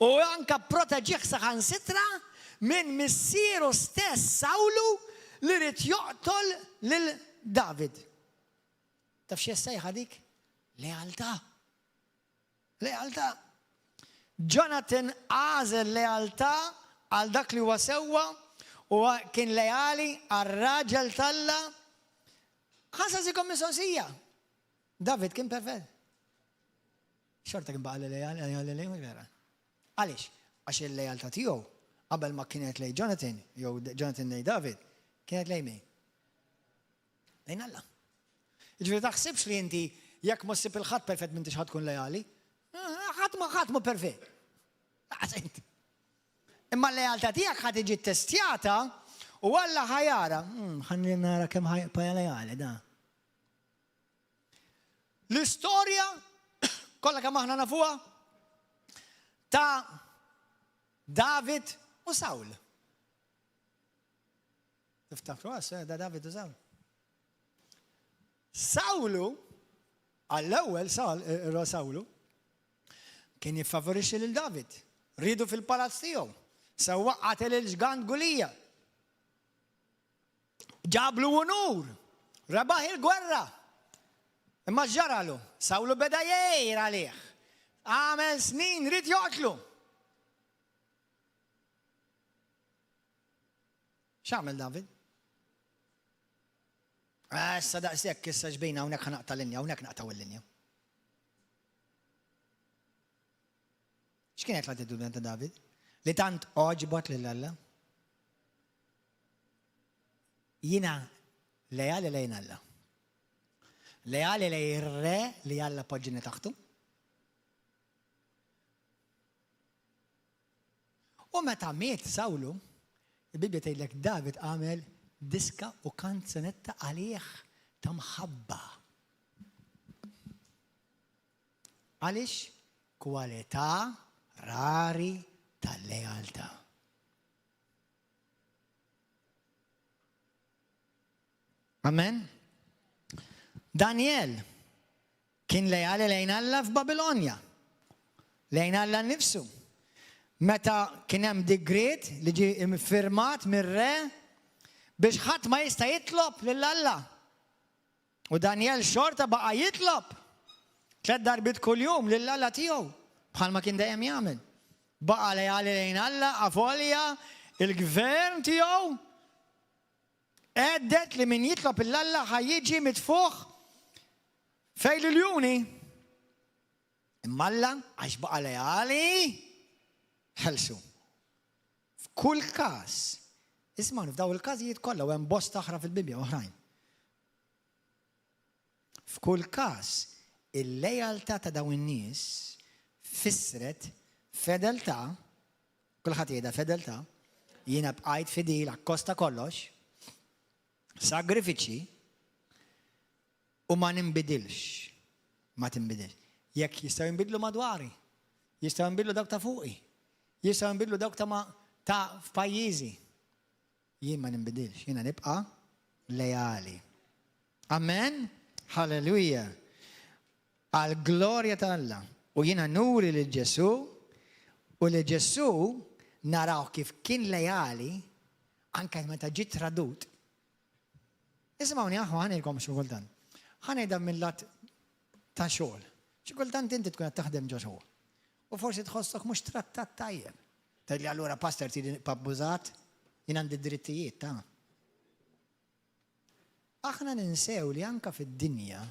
U anke proteġih saħansitra minn missieru stess Sawlu li rid joqtol lil David. Taf xi sejħa dik? Lealtà. Lealtà. Jonathan għażel lealtà għal dak li huwa sewwa u kien lejali għar-raġel Alla. Ħasasikom mistoqsija. David kien perfett. Xorta kien baqa lejali vera. Għaliex? Għax il-lealtà tiegħu qabel ma kienet lej Jonathan, jew Jonathan lej David, kienet lej min? Lejn Alla. Ġifieri taħsibx li inti jekk ma ssib il-ħadd perfett m'intix ħadd tkun lejali? Ħadd ma perfett. Imma l-lealtà tiegħek ħadd tiġi ttestjata u Alla ħajara. Ħalli nara kemm ħajja lejali da. L-istorja kollha kemm aħna nafuha ta' David u Sawl. Tiftakru da David u Sawl. Sawlu, għall-ewwel Sawlu, kien jiffavorixxi lil David. Ridu fil-palazz tiegħu. Sewwa qatel il-ġgant Gulija. Ġablu unur. Rebaħ il-gwerra. Imma ġaralu. Sawlu beda jgħir għalih. Għamel snin rid joqtlu. X'għamel David? Issa daqshekk issa ġbejna hawnhekk ħanaqta' linja, hawnhekk naqtaw il-linja. X'kienet l-attitudni ta' David? Li tant oġbot lil Alla? Jiena lejali lejn Alla. Lejali lejn ir-re li Alla poġġini taħtu. U meta miet Sawlu, il-Bibja tgħidlek David għamel diska u kanzunetta għalih ta' mħabba. Għaliex? Kwalità rari tal-lealtà. Amen? Daniel kien lejali lejn Alla f'Babilonja. Lejn Alla nnifsu. Meta kien hemm digriet li ġie firmat mir-re biex ħadd ma jista' jitlob lil Alla. U Daniel xorta baqa' jitlob 3 darbit kuljum lil Alla tiegħu bħalma kien dejjem jagħmel. Baqa' lejali lejn Alla, avolja il-gvern tiegħu għeddet li min jitlob il-Alla ħajjiġi mitfuħ fejn l-juni. Imma Alla għax baqa' lejali ħelsu. F'kull każ, isma' f'daw il-każijiet kollha u hemm bosta oħra fil-Bibja oħrajn. F'kull każ, il-lejaltà ta' dawn in-nies fissret fedeltà, kulħadd jgħidha fedeltà, jiena bqajt fidil akkosta kollox, sagrifiċi u ma ninbidilx. Ma tinbidilx. Jekk jistgħu jinbidlu madwari, jistgħu jinbidlu dawk ta' fuqi, jistgħu jinbidlu dawk ta' f'pajjiżi. Jien ma ninbidilx, jiena nibqa' lejali. Amen? Halleluja. Għal glorja ta' Alla. U jiena nuri lil Ġesu u li Ġesu naraw kif kien lejali anke meta ġie tradut. Ismawni aħu ħanilkom xi kultant. Ħanejda mill-lat ta' xogħol. Xi kultant inti tkun qed taħdem ġo xogħol. U forsi tħossok mhux trattat tajjeb. Tgħidli allura pastor tieni pabbużat, jien għandi drittijiet ta'. Aħna ninsew li anke fid-dinja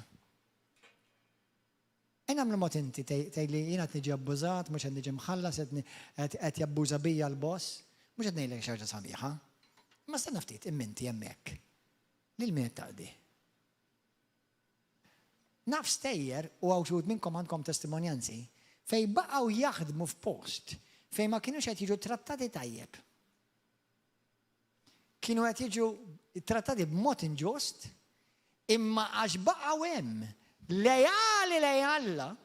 nagħmlu mod inti tgħidli jien qed niġi abbużat, mhux qed niġi mħallas, qed jabbuża bija l-boss, mhux qed ngħidlek xi ħaġa sabiħa. Ma stenna ftit imminti hemmhekk. Lil min taqdi. Naf stejjer u għawxud minnkom għandkom testimonjanzi fej baqgħu jaħdmu f'post fej ma kienux qed jiġu trattati tajjeb. Kienu qed jiġu trattati b'mod inġust imma għax baqgħu hemm lejali lejn Alla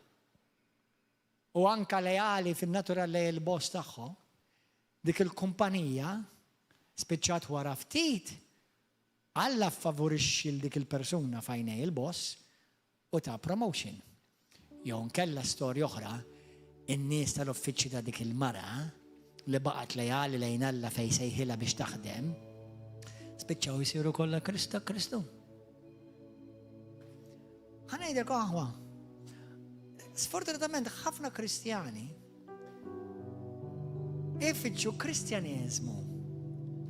u anke lejali fin-natural lejn il-boss tagħhom, dik il-kumpanija spiċċat wara ftit Alla favorixxi dik il-persuna fajnej il-boss u ta' promotion. Jew nkella storja oħra, in-nies tal-uffiċċju ta' dik il-mara li baqgħet lejali lejn Alla fejn sejħilha biex taħdem, spiċċaw jsiru kollha Kristu. Ħanejdek aħwa. Sfortunatament ħafna Kristjani ifittxu Kristjaneżmu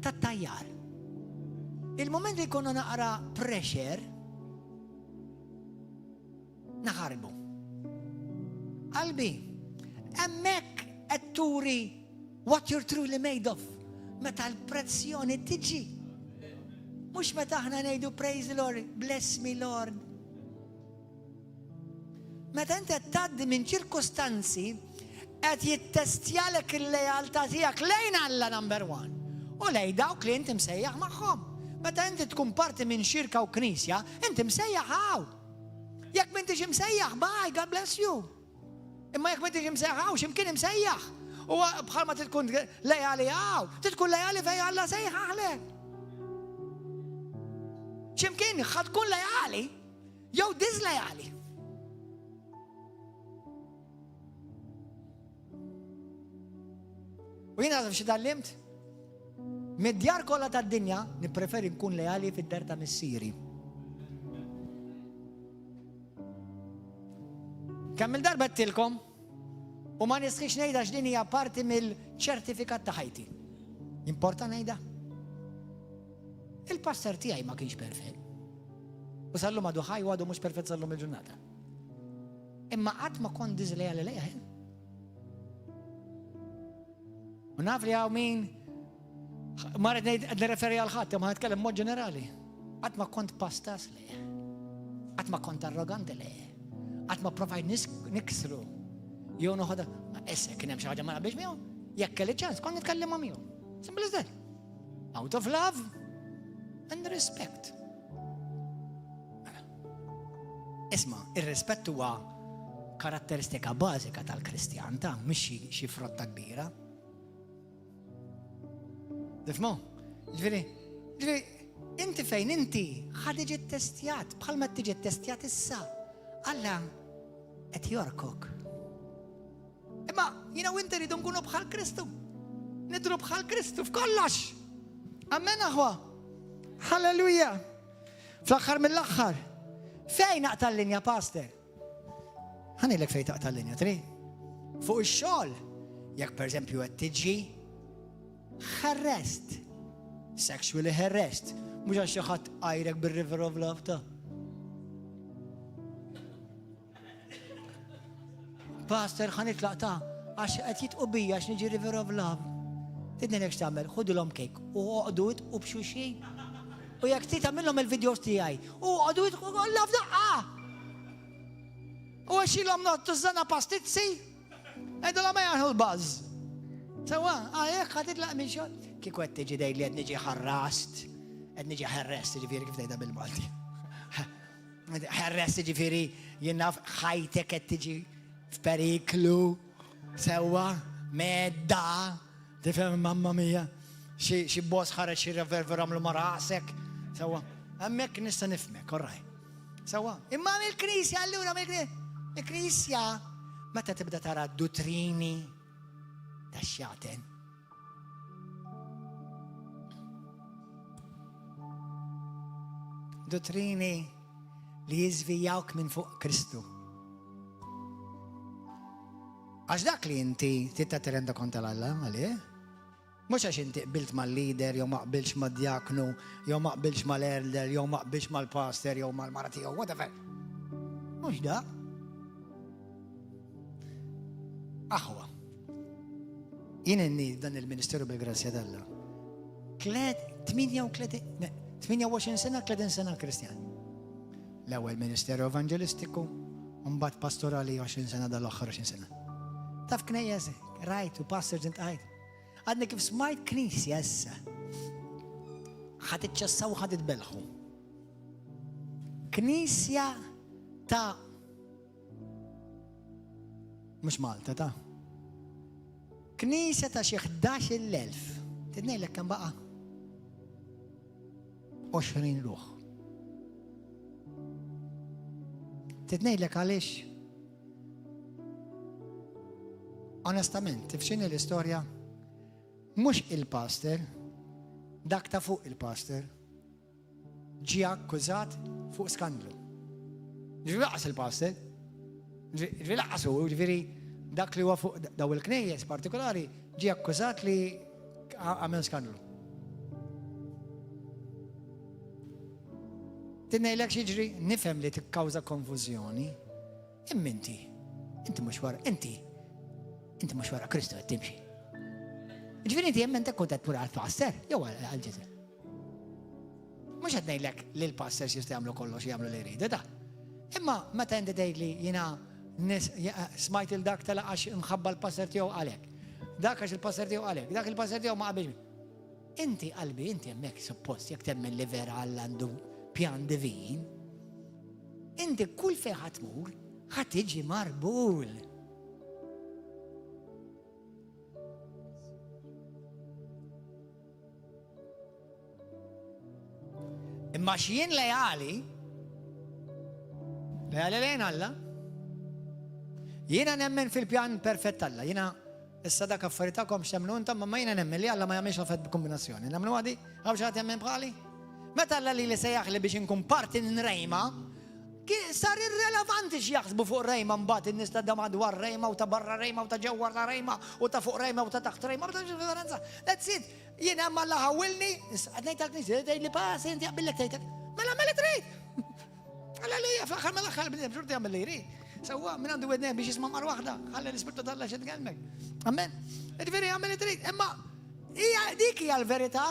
ta' tajjar. Il-moment li konna naqra pressure, naħarbu. Qalbi, hemmhekk qed turi what you're truly made of. Meta l-pressjoni tiġi. Mhux meta aħna ngħidu praise the Lord, bless me Lord. Meta inti qed tgħaddi minn ċirkostanzi qed jittestjalek il-lejaltà tiegħek lejn Alla number 1 u lejn dawk li inti msejjaħ magħhom. Meta inti tkun parti minn xirka u knisja, inti msejjaħ hawn. Jekk m'intix imsejjaħ, bye, God bless you. Imma jekk m'intix imsejjaħ hawn, x'imkien imsejjaħ. U bħalma tkun lejali hawn, tkun lejali fejn Alla sejħaħlek. X'imkien ħad tkun lejali jew diżlejali. U jiena għadha xi tallimt? Mid-djar kollha tad-dinja nippreferi nkun lejali fid-dar ta' missieri. Kemm il-darba qedtilkom u ma nisħix ngħidha x'din hija parti mill-ċertifikat ta' ħajti. Importa ngħidha? Il-pastor tiegħi ma kienx perfett. U sallu madu ħaj u għadu mhux perfett sallum il-ġurnata. Imma qatt ma kont diżlejali lejha. U naf li hawn min marret nirreferi għal ħadd ma nitkellem mod ġenerali. Qatt ma kont pastas lejha. Qatt ma kont arroganti lejha. Qatt ma provajt niksru. Jew noħodha, issa kien hemm xi ħaġa ma naqbilx miegħu. Jekk kelli ċans, kont nitkellem ma' miegħu. Simple as that. Out of love and respect. Isma, ir-rispett huwa karatteristika bażika tal-Kristjan ta' mhix xi frotta kbira. Tifhmu? Ġifieri, inti fejn inti ħad iġi ttestjat bħalma tiġi ttestjat issa. Alla qed jorkok. Imma jiena u inti rridu nkunu bħal Kristu. Nidru bħal Kristu f'kollox. Amen aħwa. Halleluja. Fl-aħħar mill-aħħar. Fejn naqta' l-linja, pastor? Ħanilek fejn taqta' l-linja, tri? Fuq ix-xogħol. Jekk pereżempju qed tiġi harassed, sexually harassed, mhux għax xi ħadd qajrek bir-river of love ta'. Pastor, ħanitlaq ta' għax qed jitqubija għax niġi river of love. Tidnilek x'tagħmel, ħudilhom kejk u oqgħdu u b'xuxi. U jekk trid tagħmilhom il-videos tiegħi, u oqgħdu love daqqa. U għaxilhom nottu żana pastizzi, għedulhom jagħmlu l-buzz. Sewa, jekk ħad titlaq minn xogħol. Kieku qed tiġi dejli qed niġi ħarrast, qed niġi ħarrest, ġifieri kif tgħidha bil-Malti. Ħarrest ġifieri jien naf ħajtek qed tiġi f'periklu, sewa, medda, tifhem mamma mia, xi boss ħareġ xi reverver għamlu ma' rasek, sewa, hemmhekk nista' nifhmek, orraj. Sewa, imma mill-Knisja allura mill-Knisja meta tibda tara dottrini tax-xaten. Dottrini li jiżvijawk minn fuq Kristu. Għax dak li inti titta tirrenda kont tal-Alla, għalih? Mhux għax inti qbilt mal-lider, jew ma qbilx mad-djaknu, jew ma qbilx mal-elder, jew ma qbilx mal-pastor, jew mal-mara tiegħu, whatever. Mhux da. Aħwa. Jien inni dan il-Ministeru bil-Grazzja d'Alla. 28 sena, 30 sena Kristjan. L-ewwel Ministeru Evangelistiku, u mbagħad pastorali 20 sena dal-aħħar 20 sena. Taf knejjes, rajt u pastor ġint għajt. Għadni kif smajt knisja issa. ħad iċċassaw ħad itbelħu. Knisja ta' mux Malta ta' knisja ta' xi 11,000. Tidnejlek kemm baqa' 20 ruħ. Tidnejlek għaliex onestament, tifxini l-istorja, mux il-pastor, dak ta' fuq il-pastor, ġi akkużat fuq skandlu. Ġivi laqqas il-pastor, ġivi laqqasu, ġivi dak li huwa fuq daw il-knejjes partikolari, ġi akkużat li għamil skandlu. Tinnejlek xieġri, nifhem li tikkawża konfużjoni, imminti, inti mux wara, inti mux wara Kristu għed timxi. Ġviri inti jemmen tekku tat pura għal-pastor, jew għal-ġizir. Mux għed nejlek li l-pastor jista jgħamlu kollox jgħamlu li jridu da. Imma meta jendi dej li jina smajt il-dak tal-għax mħabba l-pastor tiegħu għalek. Dak għax il-pastor tiegħu għalek, dak il-pastor tiegħu ma qabilx. Inti qalbi, inti jemmek suppost jek temmen li vera għall-għandu pjan divin. Inti kull fej ħatmur, ħatiġi marbul. Imma xjien lejali lejn Alla, jiena nemmen fil-pjan perfett Alla, jiena issa dak affaritakom x'temnu intom, ma jiena nemmen li Alla ma jagħmilx affett b'kombinazzjoni. Nemnu għadi, għaw xaħat jemmen bħali? Meta Alla li sejjaħ li biex inkun parti n Rejma, sar irrelevanti x'jaħsbu fuq Rejma mbagħad in-nies ta' madwar Rejma u ta' barra Rejma u ta' ġewwar ta' Rejma u ta' fuq Rejma u ta' taħt Rejma, ma tagħmilx differenza. That's it. Jiena ma Alla ħawilni, għadnejt għal-knisja, tgħidli pass inti għabillek tgħidlek. Mela għamel trid. Alleluja, fl-aħħar mill-aħħar bnedem xorti għamel li jrid. Sewwa minn għandu wednejn biex jisma' mar waħda, ħalli l-Ispirtu tal-Alla xed qalbek. Amen. Ġifieri għamel trid, imma hija dik hija l-verità.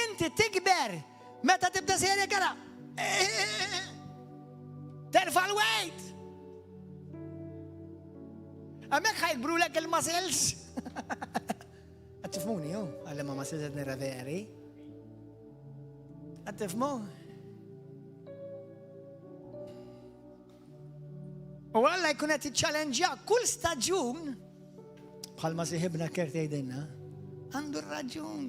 Inti tikber meta tibda serja kara. Terfa' l-wejt. Hemmhekk ħajkbrulek il-muscles. Għattifmuni, ju, għalli ma s-sizet nira veri. Għattifmu? U għalla jkun għati ċallenġja kull staġun, bħalma siħibna kertejdinna, għandu raġun.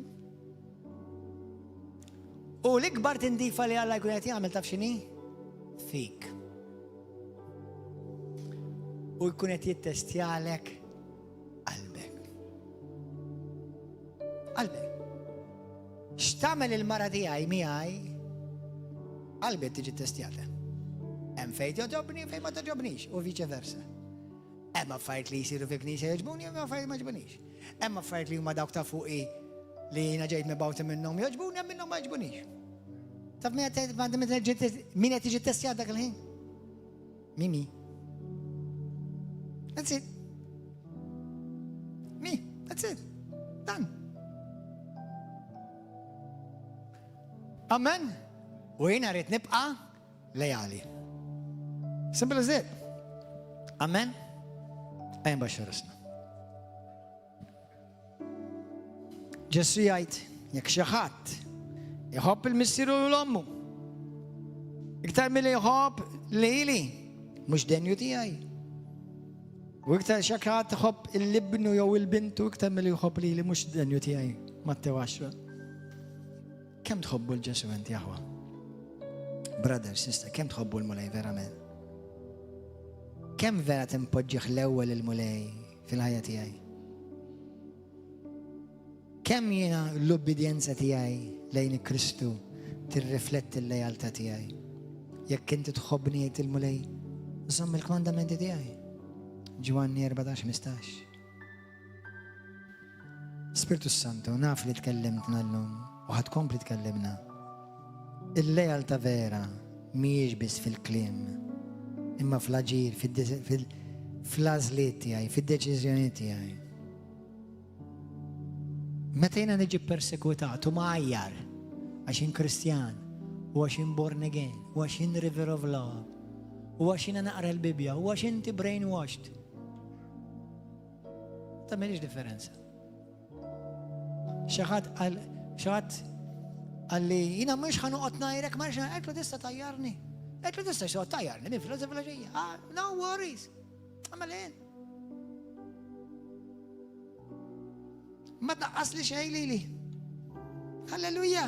U l-ikbar tindifa li għalla jkun għati għamil taf xini? Fik. U jkun għati jittestjalek qalbek. Qalbek. X'tamel il-mara tiegħi miegħi, qalbek tiġi testjata. Hemm fejn joġobni, fejn ma toġobnix, u viċe versa. Hemm affarijiet li jsiru fi knisja jogħġbuni, hemm affarijiet ma jogħġbunix. Hemm affarijiet li huma dawk ta' fuqi li jiena ġejt mibgħuti minnhom jogħġbuni, hemm minnhom ma jogħġbunix. Taf min qed tiġi testjat dak il-ħin? Mimi. That's it. Me, that's it. Done. Amen. U jiena rrid nibqa' lejali. Simple as it. Amen. Ejn baxxarasna. Ġessu jgħid, jekk xi ħadd jħobb il-missieru l-ommu, iktar milli jħobb lili, mhux denju tiegħi. U iktar xi ħadd jħobb il-libnu jew il-bintu iktar milli jħobb lili mhux denju tiegħi. Mattew 10. Kemm tħobbu l-Ġesu inti aħwa? Brother, sister, kemm tħobbu l-mulej verament? Kemm vera timpoġġih l-ewwel il-mulej fil-ħajja tiegħi? Kemm jiena l-obbedjenza tiegħi lejn Kristu tirrifletti l-lejaltà tiegħi? Jekk inti tħobbni jgħid il-mulej, żomm il-komandamenti tiegħi. Ġwanni 14:15. Spiritu Santo, naf li tkellimtna llum u ħadkompli tkellimna. Il-lejaltà vera mhijiex biss fil-kliem, imma fl-aġir, fil-għażliet tiegħi, fid-deċiżjonijiet tiegħi. Meta jiena niġi persekwitat u mgħajjar għax in Kristjan u għax in born again u għax in river of love u għax jiena naqra l-Bibja u għax inti brainwashed. Ta' m'għandix differenza. Xi ħadd għalli jiena mhux ħanoqgħod ngħidlek ma qed tista' tajjarni. Qed tista' xogħol tajjarni minn fil-ġejja. No worries. Għamalin. Ma tnaqqas li xejn lili. Halleluja.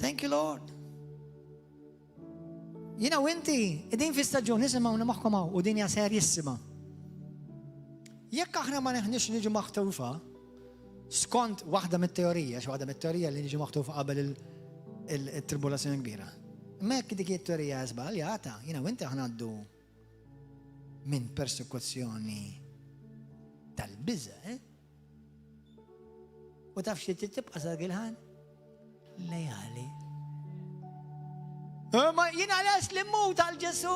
Thank you, Lord. Jiena u inti, id-din fi staġun nisimgħu magħkom hawn u din hija serjissima. Jekk aħna ma neħniex niġu maħtufa, skont waħda mit-teorija, waħda mit-teorija li niġu maħtufa qabel il-tribulazzjoni kbira. Ma jekk dik it-teorija żbaljata, jiena u inti aħna għaddu minn persekuzzjoni tal-biża', u taf xi tibqa' sa gilħan? Lejali. Ma jiena les li mmut għal Ġesu.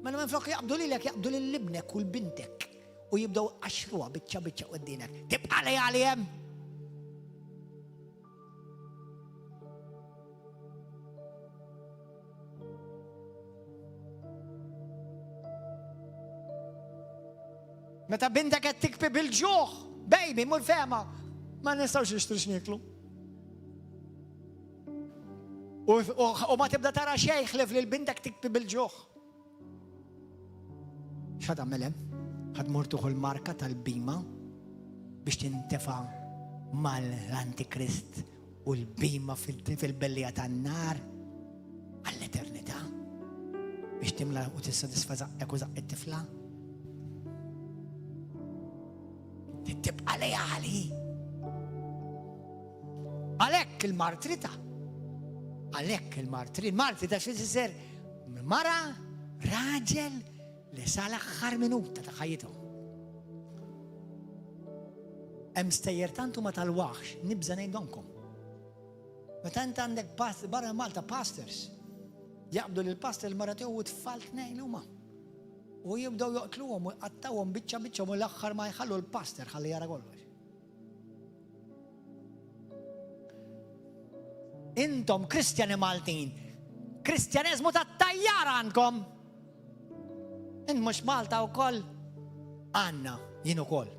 Ma minn flok jaqbdu lilek, jaqbdu lil-libnek u l-bintek u jibdew għaxruha biċċa quddienek. Tibqa' lejali hemm. Meta bintek qed tikbi bil-ġuħ, baby, mur fehma, ma nistgħux nixtru x'nieklu. U ma tibda tara xejn ħlef li l-bintek tikbi bil-ġuħ. X'ħad tagħmel hemm? Ħad mur tuħu l-marka tal-bima biex tintefa' mal-Antikrist u l-bima fil-bellija tan-nar għall-eternità biex timla u tissodisfa zaqqek u zaqq it-tifla. Tibqa' lejali. Għalhekk il-martrita. Għalhekk il-martrita x'isser mara, raġel li sal-aħħar minuta ta' ħajjithom. Hemm stejjer tantu ma tal-waħx, nibża ngħidonkom. Meta int għandek barra Malta pastors, jaqbdu lill-pastor il-mara tiegħu u tfal tnejn huma. U jibdew joqtluhom u jqattawhom biċċa u l-aħħar ma jħallu l-pastor ħalli jara kollox. Intom Kristjani Maltin, Kristjaneżmu tat-tajjar għandkom. Int mhux Malta wkoll għandna jien ukoll.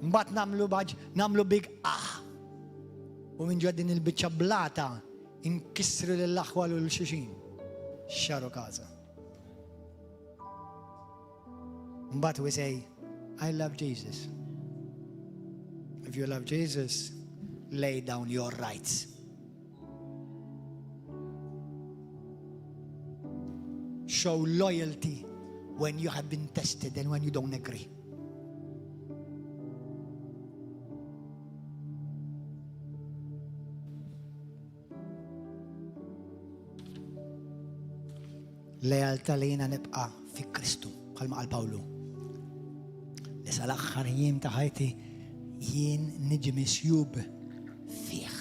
Mbagħad nagħmlu big u minn ġoddin il-biċċa blata inkissru lill-aħwa u l-xuxin. Xaru kaza. Mbagħad we say, I love Jesus. If you love Jesus, lay down your rights. Show loyalty when you have been tested and when you don't agree. Lealtà li jiena nibqa' fi Kristu bħalma qal Pawlu. Li sal-aħħar jiem ta' ħajti jien niġi misjub fih.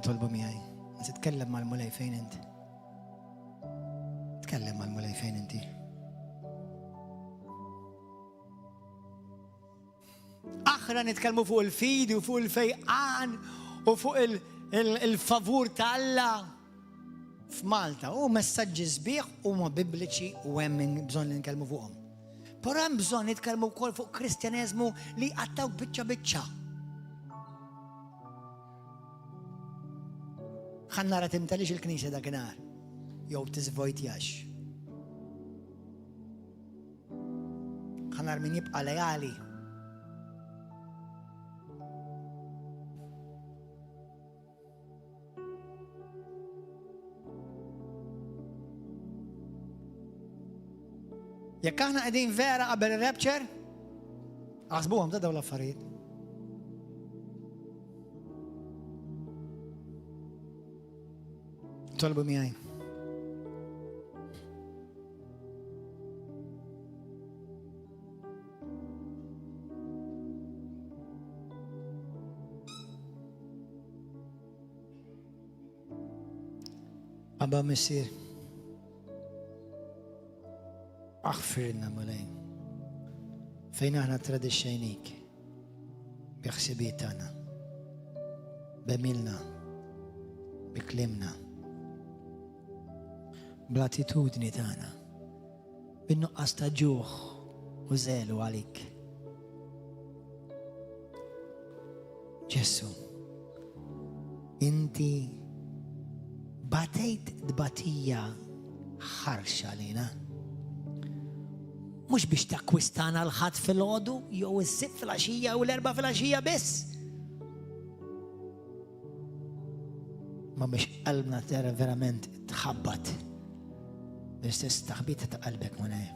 Itolbu miegħi, titkellem mal-mulej fejn inti. Tkellem mal-mulej fejn inti. Aħna nitkellmu fuq il-fidi u fuq il-fejqan u fuq il-favur ta' Alla f'Malta. U messaġġi sbieħ huma bibliċi u hemm bżonn li nitkellmu fuqhom. Però hemm bżonn nitkellmu wkoll fuq Kristjaneżmu li qattawk biċċa. Ħannara timtalix il-Knisja dakinhar jew tiżvojtjax. Ħannar min jibqa' lejali. Jekk aħna qegħdin vera qabel ir-rapture, aħsbuhom ta' dawn l-affarijiet. Tolbu miegħi. Abba missier. Aħfirna mulej. Fejn aħna tradixxejnik biħsibiet tagħna. B'emilna, biklimna, bl-attitudni tagħna, bin-nuqqas ta' ġuħ u żelu għalik. Ġesu, inti batejt dbatija ħarxa lina. Mux biex takwistana l-ħadd fil-ħodu, jew is-sitt fil-għaxija u l-erba' fil-għaxija biss. Ma biex qalbna tera verament tħabbat l-istess taħbita ta' qalbek munaj.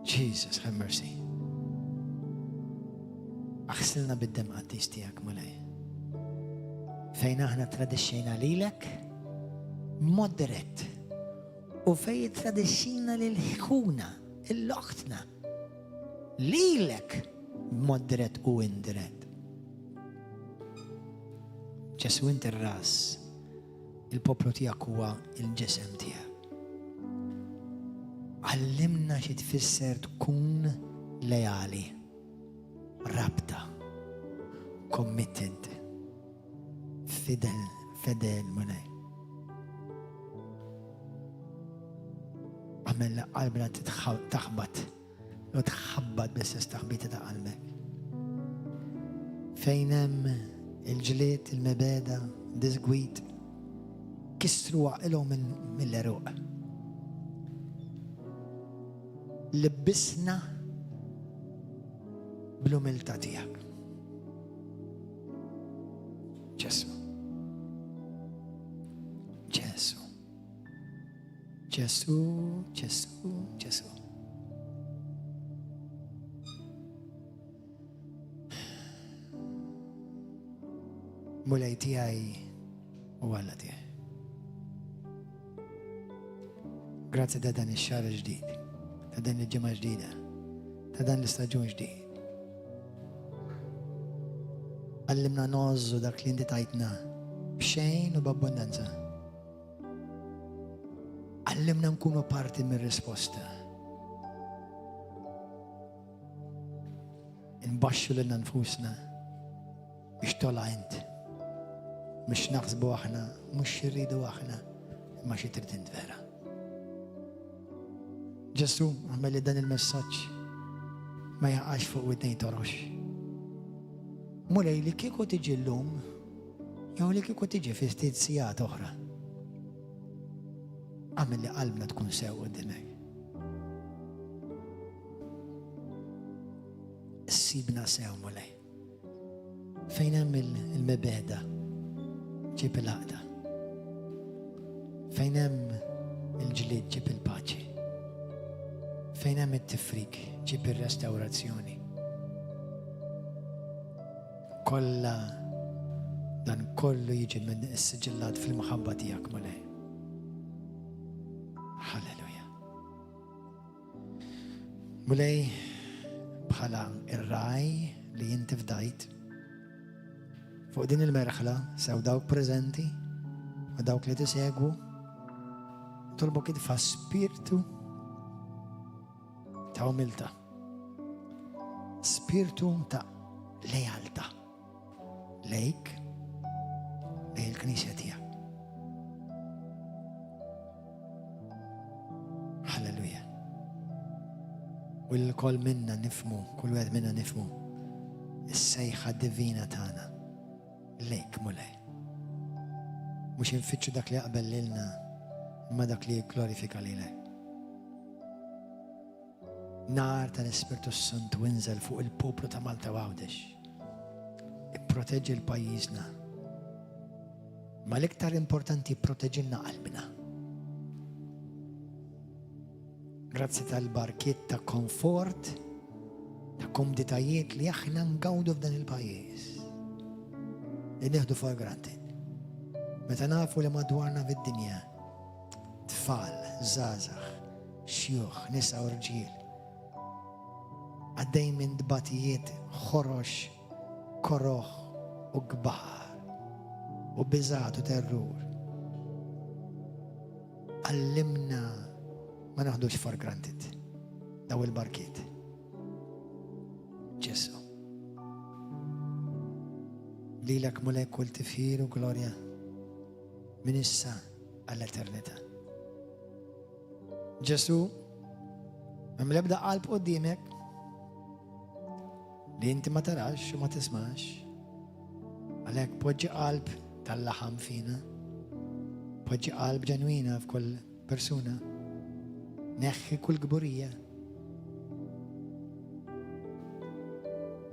Jesus, have mercy. Aħsilna bid-dem qaddis tiegħek mulaj. Fejn aħna tradixxejna lilek mod dirett u fej tradixxina lil-ħkuna, il-loħtna, lilek mod dirett u indirett. Ġesu inti r-ras, il-poplu tiegħek huwa il-ġesem tiegħek. Għallimna xi tfisser tkun lejali, rabta, committed, fidel munaj. Għamella qalbna taħbat u tħabbat b'istess taħbita ta' qalbek. Fejn hemm il-ġlied, il-mebeda, disgwid, kissru għaqilhom mill-eruq. Libbisna bl-umiltà tiegħek. Ġesu. Ġesu. Ġesu, Ġesu, Ġesu. Mulej tiegħi u Alla tiegħi. Grazzi ta' dan ix-xahar ġdid, ta' dan il-ġimgħa ġdida, ta' dan l-istaġun ġdid. Għallimna nożżu dak li inti tajtna b'xejn u b'abbundanza. Għallimna nkunu parti mir-risposta. Nbaxxu lil nfusna biex tola' int mux naħsbu aħna, mux irridu aħna, ma xi trid int vera. Ġesu għamel li dan il-messaġġ ma jaqax fuq widnej torox. Mulej li kieku tiġi llum, jew li kieku tiġi fi ftit sigħat oħra. Għamel li qalbna tkun sew qudiemek. Sibna sew mulej. Fejn hemm il-mebeda ġib il-għaqda. Fejn hemm il-ġlied ġib il-paċi. Fejn hemm it-tifrik ġib ir-restawrazzjoni. Kollha dan kollu jiġi minn is-siġillat fil-maħabba tiegħek mulej. Halleluja. Mulej bħala ir-raj li inti fdajt fuq din il-merħla sew dawk preżenti u dawk li tisegwu tolbok idfa' spiritu ta' umilta, spiritu ta' lealtà lejk lej il-Knisja tiegħek. Halleluja. U l-kol minna nifmu, kull wieħed minna nifmu is-sejħa divina tagħna lejk mulej. Mhux infittxu dak li jaqbel lilna imma dak li jikglorifika lilek. Nar tal-Ispirtu Sant winżel fuq il-poplu ta' Malta u Għawdex. Ipproteġġi l-pajjiżna. Ma l-iktar importanti jipproteġilna qalbna. Grazzi tal-barkiet ta' komfort, ta' komditajiet li aħna ngawdu f'dan il-pajjiż. Li nieħdu for granted. Meta nafu li madwarna fid-dinja tfal, żgħażagħ, xjuħ, nisa u rġiel għaddej minn dbatijiet ħorox, koroħ u kbar u biżgħat u terrur. Għallimna ma naħdux for granted daw il-barkiet. Ġesu. Lilek mulej kull tifħir u glorja minn issa għall-eternità. Ġesu, hemm l-ebda qalb qudiemek li inti ma tarax u ma tismax. Għalhekk poġġi qalb tal-laħam fina, poġġi qalb ġenwina f'kull persuna, neħħi kull gburija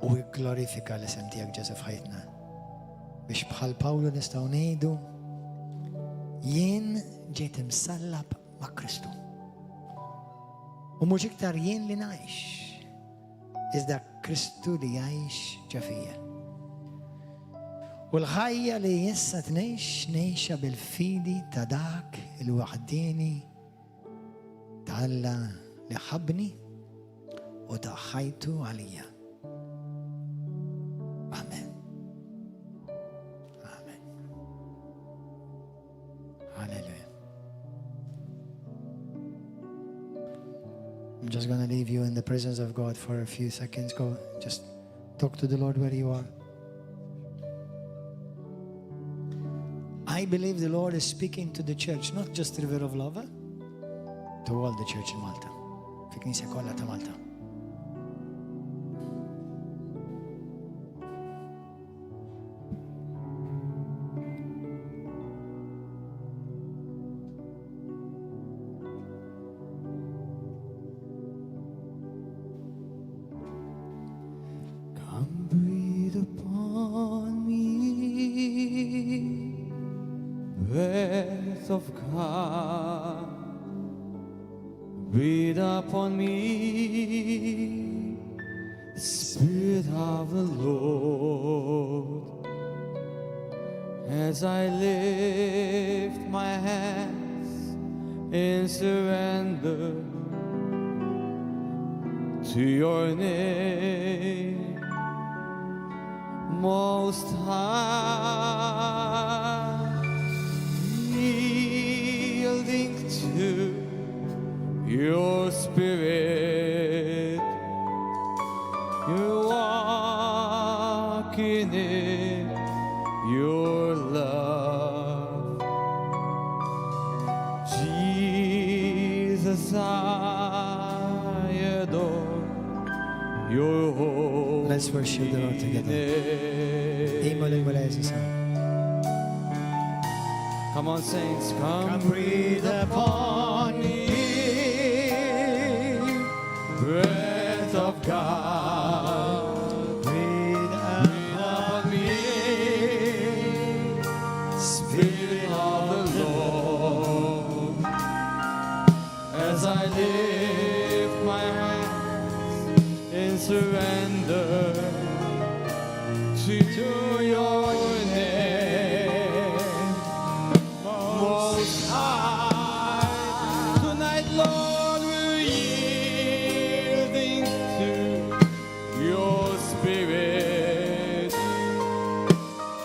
u glorifika l-isem tiegħek Ġesu f'ħajtna biex bħal Pawlu nistgħu ngħidu jien ġejt imsallab ma' Kristu. U mhux iktar jien li ngħix, iżda Kristu li jgħix ġa fija. U l-ħajja li issa tnejx ngħixha bil-fidi ta' dak il-waħdieni ta' Alla li ħabbni u ta' ħajtu għalija. Amen. Amen. Hallelujah. I'm just going to leave you in the presence of God for a few seconds. Go, just talk to the Lord where you are. I believe the Lord is speaking to the church, not just River of Love, to all the church in Malta. Fi Knisja kollha ta' Malta. Breathe upon me, breath of God. Breathe upon me, Spirit of the Lord. As I lift my hands in surrender to your name, Most High, yielding to your Spirit, you're walking in your love. I adore your holy Let's worship the Lord together. name. Imol il-Mulazisa. Come on, saints, come breathe upon me, breath of God. breathe upon me, Spirit of the Lord, as I lift my hands in surrender to your name, Most High. Tonight, Lord, we're yielding to your Spirit.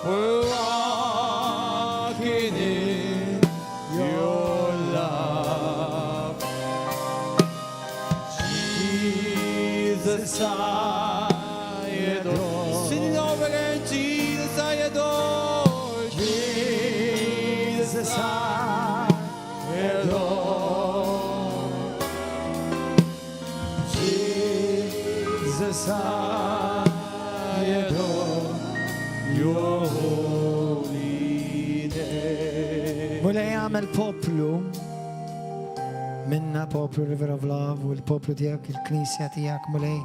We're walking in your love. Jesus, I adore. Sing it over again. Jesus, I adore. Jesus, I adore. Jesus, I adore your holy name. Mula jgħamil poplu minna poplu River of Love u l-poplu tijak, il-knisja tijak mulej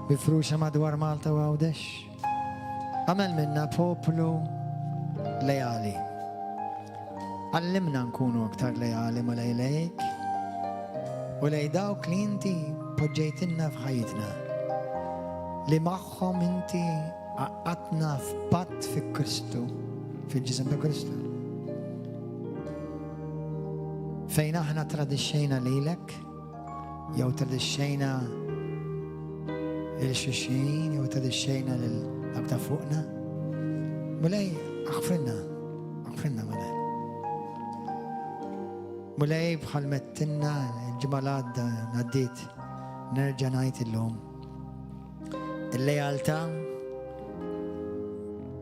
bifruxa madwar Malta u Għawdex. Għamel minna poplu lejali. Għallimna nkunu aktar lejali mulej lejk u lej dawk li inti poġġejtinna f'ħajtna li maħħom inti għaqqatna f'patt fi Kristu, fil-ġisem ta' Kristu. Fejn aħna tradixxejna lilek, jew tradixxejna il-xuxin, jew tradixxejna l-dak ta' fuqna. Mulej, aħfrinna mulej. Mulej bħal mettinna il-ġimalad naddit, nerġa' ngħid illum. Il-lejalta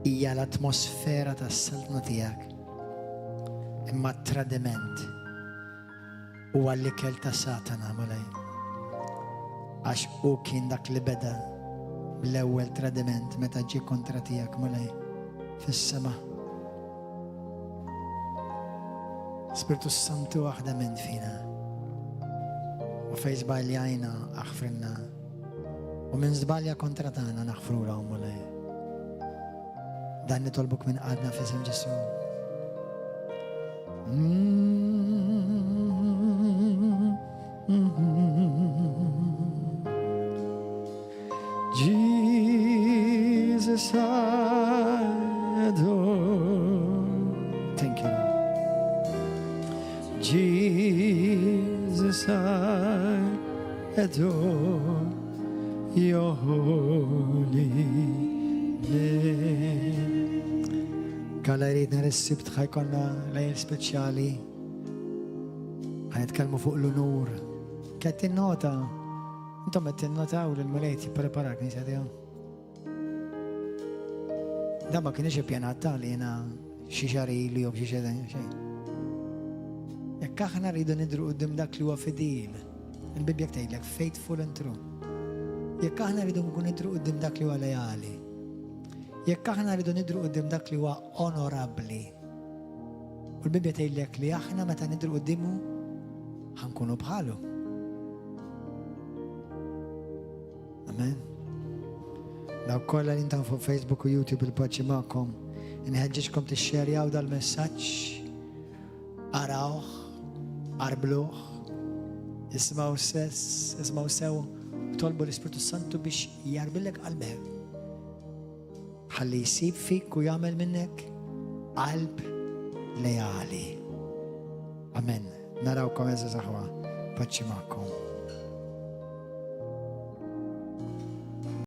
hija l-atmosfera tas-saltna tiegħek. Imma t-tradiment huwa l-ikel ta' Satana mulej. Għax u kien dak li beda bl-ewwel tradiment meta ġie kontra tiegħek mulej fis-sema. Spiritu Santu waħda minn fina. U fej żbaljajna aħfrinna. U minn żbalja kontra tagħna naħfrura mulej. Dan nitolbuk minn qalbna f'isem Ġesu. Jesus, I adore. Thank you, Lord. Jesus, I adore your holy name. Kalla jrid nhar is-sibt ħajkonna lejl speċjali. Ħanitkellmu fuq l-unur. Kett innota. Intom qed tinnotaw lill-mulejt jippreparak nisa tiegħu. Dan ma kienx ippjanat tali jiena xi xahar ilu jew xi xejn. Jekk aħna rridu nidru quddiem dak li huwa fidil, il-Bibja tgħidlek faithful and true. Jekk aħna rridu nkun nidru quddiem dak li huwa lejali. Jekk aħna rridu nidru quddiem dak li huwa onorabbli. U l-Bibja tgħidlek li aħna meta nidru quddiemu ħankunu bħalu. Amen. Daw kollha li intom fuq Facebook u YouTube il-paċi magħkom. Inħeġġeġkom tixxerjaw dal-messaġġ. Arawh, arbluh, ismaw sew, tolbu l-Ispiritu Santu biex jarbillek qalbek. Ħalli jsib fik u jagħmel minnek qalb lejali. Amen. Narawkom eżaż aħwa. Paċi magħkom.